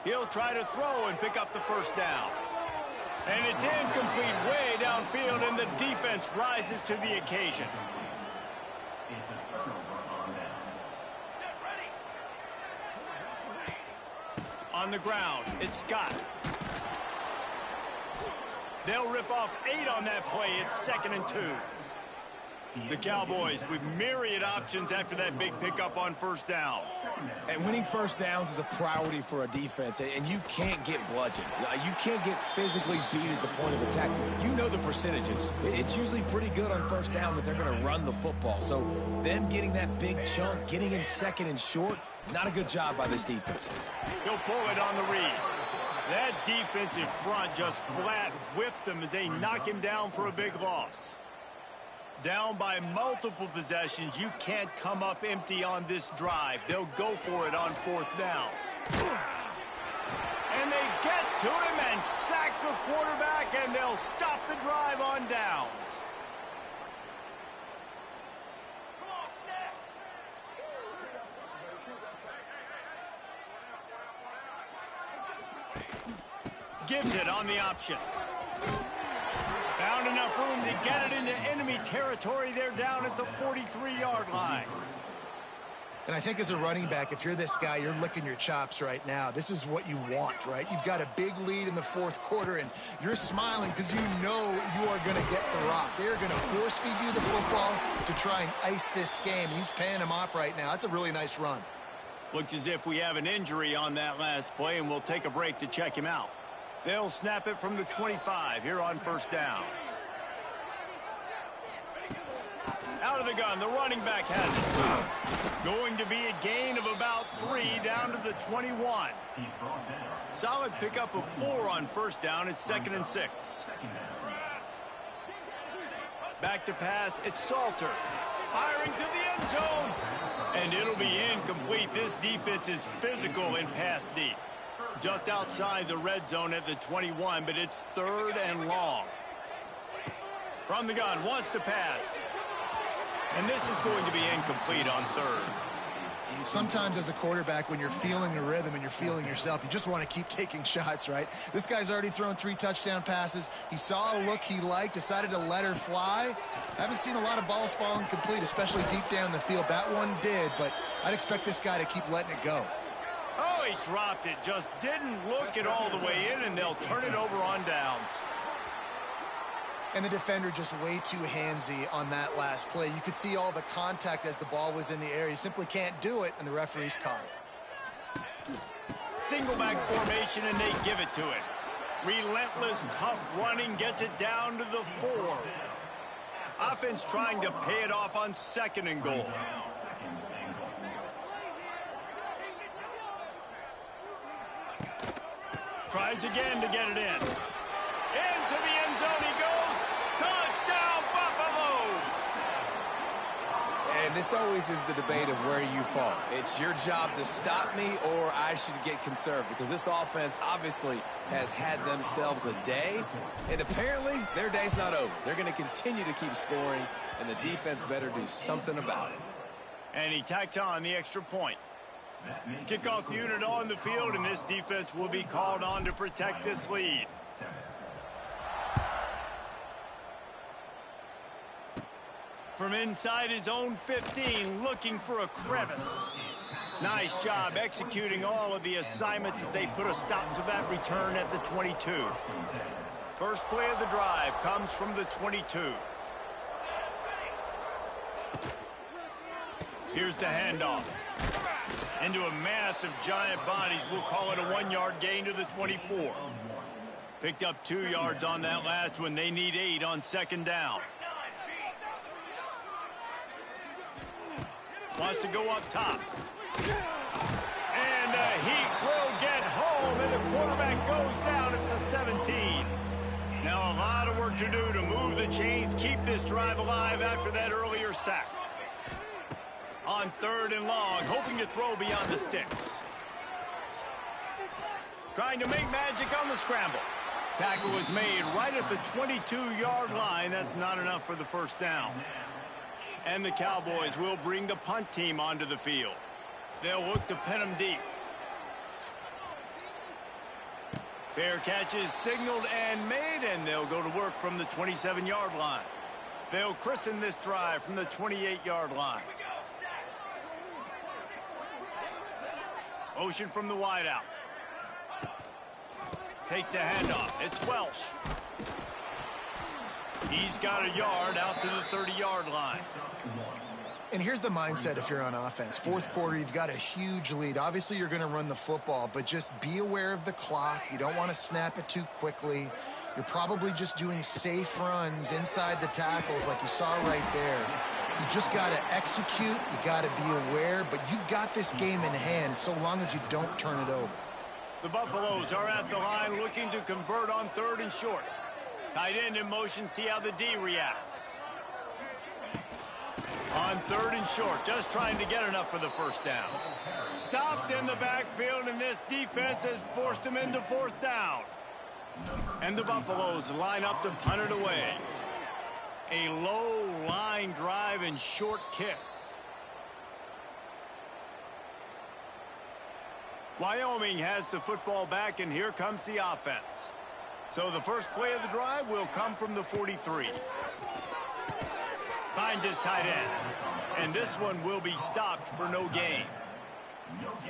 He'll try to throw and pick up the 1st down. And it's incomplete, way downfield, and the defense rises to the occasion. It's a turnover on downs. On the ground, it's Scott. They'll rip off 8 on that play. It's 2nd and 2. The Cowboys with myriad options after that big pickup on first down. And winning first downs is a priority for a defense, and you can't get bludgeoned. You can't get physically beat at the point of attack. You know the percentages. It's usually pretty good on first down that they're going to run the football. So them getting that big chunk, getting in 2nd and short, not a good job by this defense. He'll pull it on the read. That defensive front just flat whipped them as they knock him down for a big loss. Down by multiple possessions, you can't come up empty on this drive. They'll go for it on 4th down. And they get to him and sack the quarterback, and they'll stop the drive on downs. Gives it on the option. Found enough room to get it into enemy territory. They're down at the 43-yard line. And I think as a running back, if you're this guy, you're licking your chops right now. This is what you want, right? You've got a big lead in the 4th quarter, and you're smiling because you know you are going to get the rock. They're going to force feed you the football to try and ice this game. He's paying him off right now. That's a really nice run. Looks as if we have an injury on that last play, and we'll take a break to check him out. They'll snap it from the 25 here on first down. Out of the gun, the running back has it. Going to be a gain of about 3 down to the 21. Solid pickup of 4 on first down. It's 2nd and 6. Back to pass. It's Salter. Firing to the end zone. And it'll be incomplete. This defense is physical in pass deep. Just outside the red zone at the 21, but it's 3rd and long. From the gun, wants to pass. And this is going to be incomplete on 3rd. Sometimes as a quarterback, when you're feeling the rhythm and you're feeling yourself, you just want to keep taking shots, right? This guy's already thrown 3 touchdown passes. He saw a look he liked, decided to let her fly. I haven't seen a lot of balls falling complete, especially deep down the field. That one did, but I'd expect this guy to keep letting it go. Oh, he dropped it. Just didn't look it all the way in, and they'll turn it over on downs. And the defender just way too handsy on that last play. You could see all the contact as the ball was in the air. He simply can't do it, and the referees caught it. Single back formation, and they give it to it. Relentless, tough running gets it down to the 4. Offense trying to pay it off on 2nd and goal. Tries again to get it in. Into the end zone he goes. Touchdown, Buffaloes! And this always is the debate of where you fall. It's your job to stop me, or I should get conserved, because this offense obviously has had themselves a day, and apparently their day's not over. They're going to continue to keep scoring, and the defense better do something about it. And he tacks on the extra point. Kickoff unit on the field, and this defense will be called on to protect this lead. From inside his own 15, looking for a crevice. Nice job executing all of the assignments as they put a stop to that return at the 22. First play of the drive comes from the 22. Here's the handoff. Into a mass of giant bodies. We'll call it a 1-yard gain to the 24. Picked up 2 yards on that last one. They need 8 on 2nd down. Wants to go up top. And the Heat will get home, and the quarterback goes down at the 17. Now a lot of work to do to move the chains, keep this drive alive after that earlier sack. On 3rd and long, hoping to throw beyond the sticks. Trying to make magic on the scramble. Tackle was made right at the 22-yard line. That's not enough for the first down. And the Cowboys will bring the punt team onto the field. They'll look to pin them deep. Fair catch is signaled and made, and they'll go to work from the 27-yard line. They'll christen this drive from the 28-yard line. Motion from the wideout. Takes the handoff. It's Welsh. He's got a yard out to the 30-yard line. And here's the mindset if you're on offense. Fourth quarter, you've got a huge lead. Obviously, you're going to run the football, but just be aware of the clock. You don't want to snap it too quickly. You're probably just doing safe runs inside the tackles like you saw right there. You just got to execute. You got to be aware, but you've got this game in hand so long as you don't turn it over. The Buffaloes are at the line looking to convert on 3rd and short. Tight end in motion, see how the D reacts. On 3rd and short, just trying to get enough for the first down. Stopped in the backfield, and this defense has forced him into 4th down. And the Buffaloes line up to punt it away. A low line drive and short kick. Wyoming has the football back, and here comes the offense. So the first play of the drive will come from the 43. Finds his tight end. And this one will be stopped for no gain.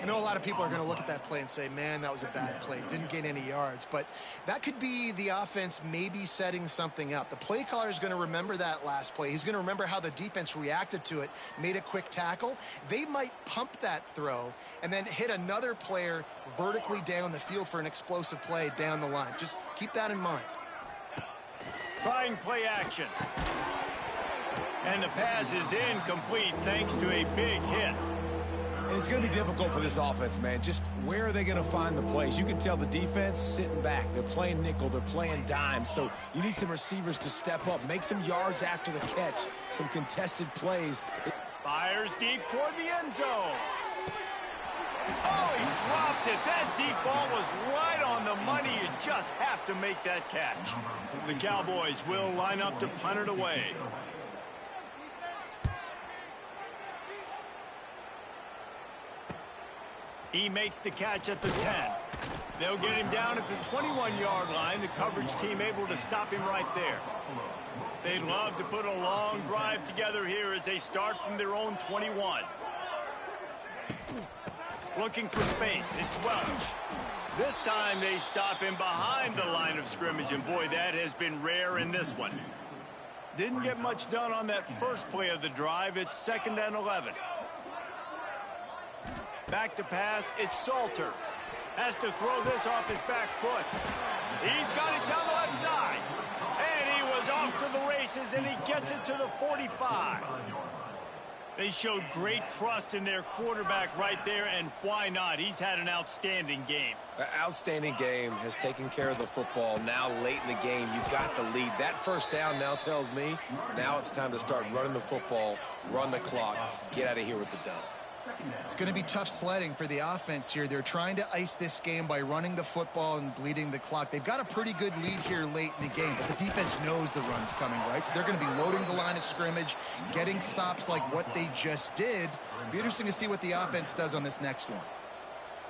I know a lot of people are going to look at that play and say, man, that was a bad play. Didn't gain any yards. But that could be the offense maybe setting something up. The play caller is going to remember that last play. He's going to remember how the defense reacted to it, made a quick tackle. They might pump that throw and then hit another player vertically down the field for an explosive play down the line. Just keep that in mind. Trying play action. And the pass is incomplete thanks to a big hit. And it's going to be difficult for this offense, man. Just where are they going to find the plays? You can tell the defense sitting back. They're playing nickel. They're playing dime. So you need some receivers to step up, make some yards after the catch, some contested plays. Fires deep toward the end zone. Oh, he dropped it. That deep ball was right on the money. You just have to make that catch. The Cowboys will line up to punt it away. He makes the catch at the 10. They'll get him down at the 21-yard line. The coverage team able to stop him right there. They'd love to put a long drive together here as they start from their own 21. Looking for space. It's Welch. This time they stop him behind the line of scrimmage, and boy, that has been rare in this one. Didn't get much done on that first play of the drive. It's 2nd and 11. Back to pass, it's Salter. Has to throw this off his back foot. He's got it down the left side. And he was off to the races, and he gets it to the 45. They showed great trust in their quarterback right there, and why not? He's had an outstanding game. An outstanding game, has taken care of the football. Now late in the game, you've got the lead. That first down now tells me now it's time to start running the football, run the clock, get out of here with the dub. It's going to be tough sledding for the offense here. They're trying to ice this game by running the football and bleeding the clock. They've got a pretty good lead here late in the game, but the defense knows the run's coming, right? So they're going to be loading the line of scrimmage, getting stops like what they just did. Be interesting to see what the offense does on this next one.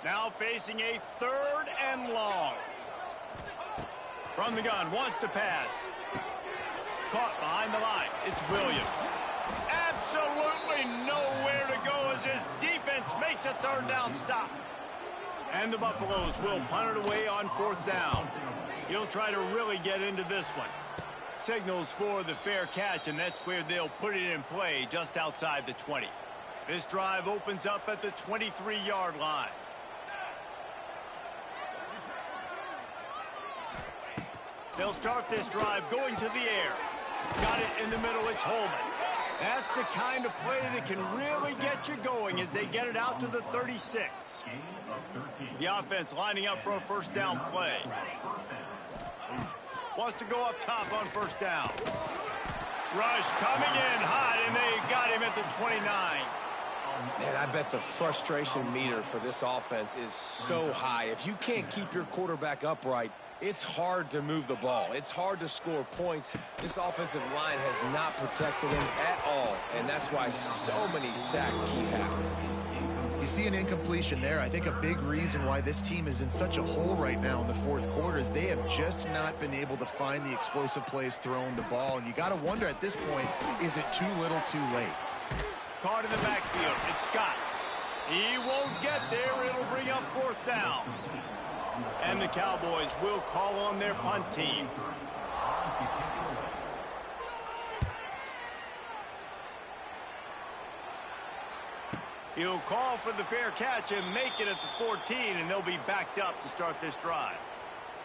Now facing a 3rd and long. From the gun, wants to pass. Caught behind the line. It's Williams. Absolutely nowhere to go as his defense makes a 3rd down stop. And the Buffaloes will punt it away on 4th down. He'll try to really get into this one. Signals for the fair catch, and that's where they'll put it in play just outside the 20. This drive opens up at the 23-yard line. They'll start this drive going to the air. Got it in the middle, it's Holman. That's the kind of play that can really get you going as they get it out to the 36. The offense lining up for a 1st down play. Wants to go up top on 1st down. Rush coming in hot, and they got him at the 29. Man, I bet the frustration meter for this offense is so high. If you can't keep your quarterback upright, it's hard to move the ball. It's hard to score points. This offensive line has not protected him at all, and that's why so many sacks keep happening. You see an incompletion there. I think a big reason why this team is in such a hole right now in the 4th quarter is they have just not been able to find the explosive plays throwing the ball. And you got to wonder at this point, is it too little too late? Caught in the backfield. It's Scott. He won't get there. It'll bring up 4th down. And the Cowboys will call on their punt team. He'll call for the fair catch and make it at the 14, and they'll be backed up to start this drive.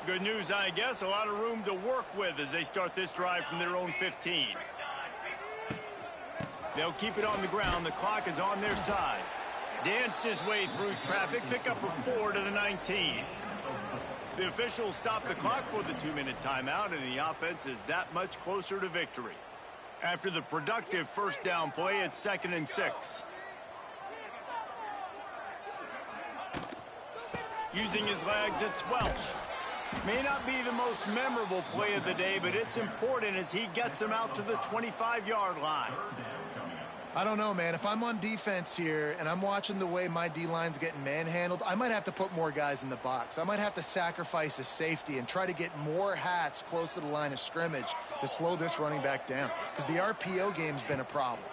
Good news, I guess, a lot of room to work with as they start this drive from their own 15. They'll keep it on the ground. The clock is on their side. Danced his way through traffic. Pick up a 4 to the 19. The officials stop the clock for the 2-minute timeout, and the offense is that much closer to victory. After the productive first down play, it's 2nd and 6. Using his legs, it's Welch. May not be the most memorable play of the day, but it's important as he gets them out to the 25-yard line. I don't know, man. If I'm on defense here and I'm watching the way my D-line's getting manhandled, I might have to put more guys in the box. I might have to sacrifice a safety and try to get more hats close to the line of scrimmage to slow this running back down, because the RPO game's been a problem.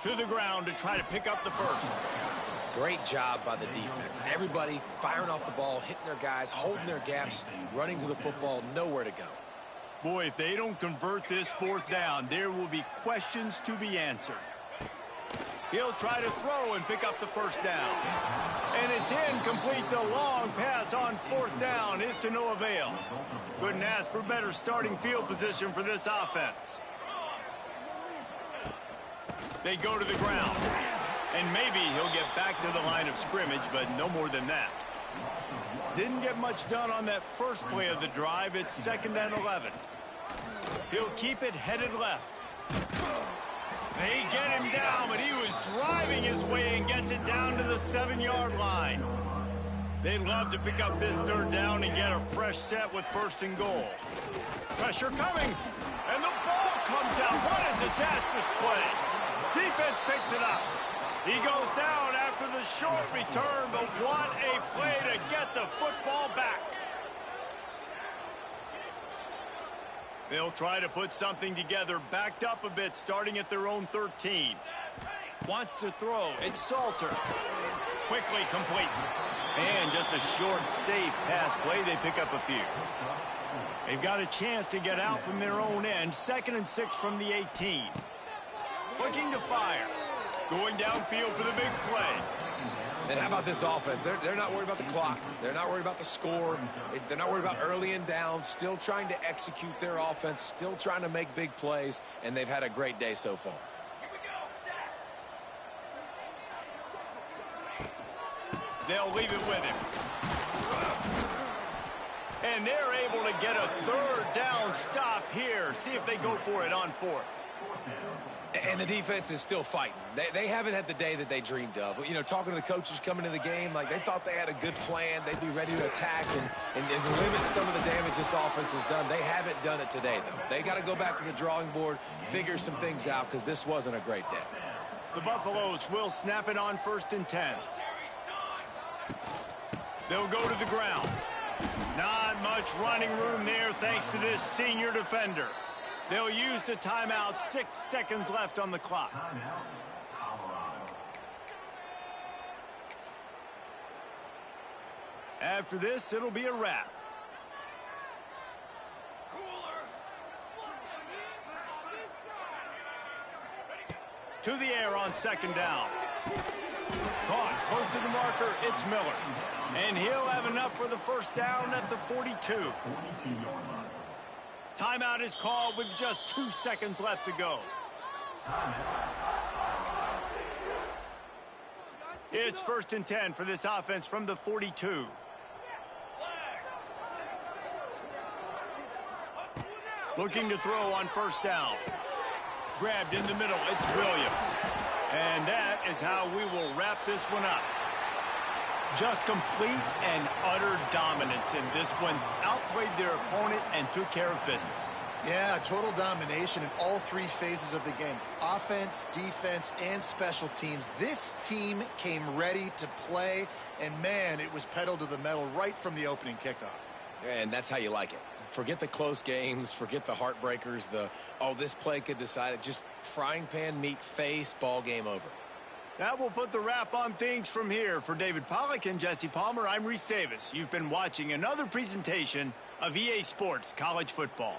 To the ground to try to pick up the first. Great job by the defense. Everybody firing off the ball, hitting their guys, holding their gaps, running to the football, nowhere to go. Boy, if they don't convert this 4th down, there will be questions to be answered. He'll try to throw and pick up the first down. And it's incomplete. The long pass on 4th down is to no avail. Couldn't ask for better starting field position for this offense. They go to the ground. And maybe he'll get back to the line of scrimmage, but no more than that. Didn't get much done on that first play of the drive. It's 2nd and 11. He'll keep it headed left. They get him down, but he was driving his way and gets it down to the 7-yard line. They'd love to pick up this 3rd down and get a fresh set with 1st and goal. Pressure coming, and the ball comes out. What a disastrous play. Defense picks it up. He goes down after the short return, but what a play to get the football back. They'll try to put something together, backed up a bit, starting at their own 13. Wants to throw. It's Salter. Quickly complete. And just a short, safe pass play. They pick up a few. They've got a chance to get out from their own end. 2nd and 6 from the 18. Looking to fire. Going downfield for the big play. And how about this offense? They're not worried about the clock. They're not worried about the score. They're not worried about early and down. Still trying to execute their offense. Still trying to make big plays. And they've had a great day so far. They'll leave it with him. And they're able to get a 3rd down stop here. See if they go for it on 4th. And the defense is still fighting. They haven't had the day that they dreamed of. You know, talking to the coaches coming into the game, like they thought they had a good plan. They'd be ready to attack and limit some of the damage this offense has done. They haven't done it today, though. They got to go back to the drawing board, figure some things out, because this wasn't a great day. The Buffaloes will snap it on 1st and 10. They'll go to the ground. Not much running room there thanks to this senior defender. They'll use the timeout. 6 seconds left on the clock. After this, it'll be a wrap. To the air on 2nd down. Caught close to the marker. It's Miller. And he'll have enough for the 1st down at the 42. Timeout is called with just 2 seconds left to go. It's 1st and 10 for this offense from the 42. Looking to throw on 1st down. Grabbed in the middle. It's Williams. And that is how we will wrap this one up. Just complete and utter dominance in this one. Outplayed their opponent and took care of business. Yeah, total domination in all 3 phases of the game. Offense, defense, and special teams. This team came ready to play, and man, it was pedal to the metal right from the opening kickoff. And that's how you like it. Forget the close games, forget the heartbreakers, this play could decide it. Just frying pan meat face, ball game over. That will put the wrap on things from here. For David Pollack and Jesse Palmer, I'm Reese Davis. You've been watching another presentation of EA Sports College Football.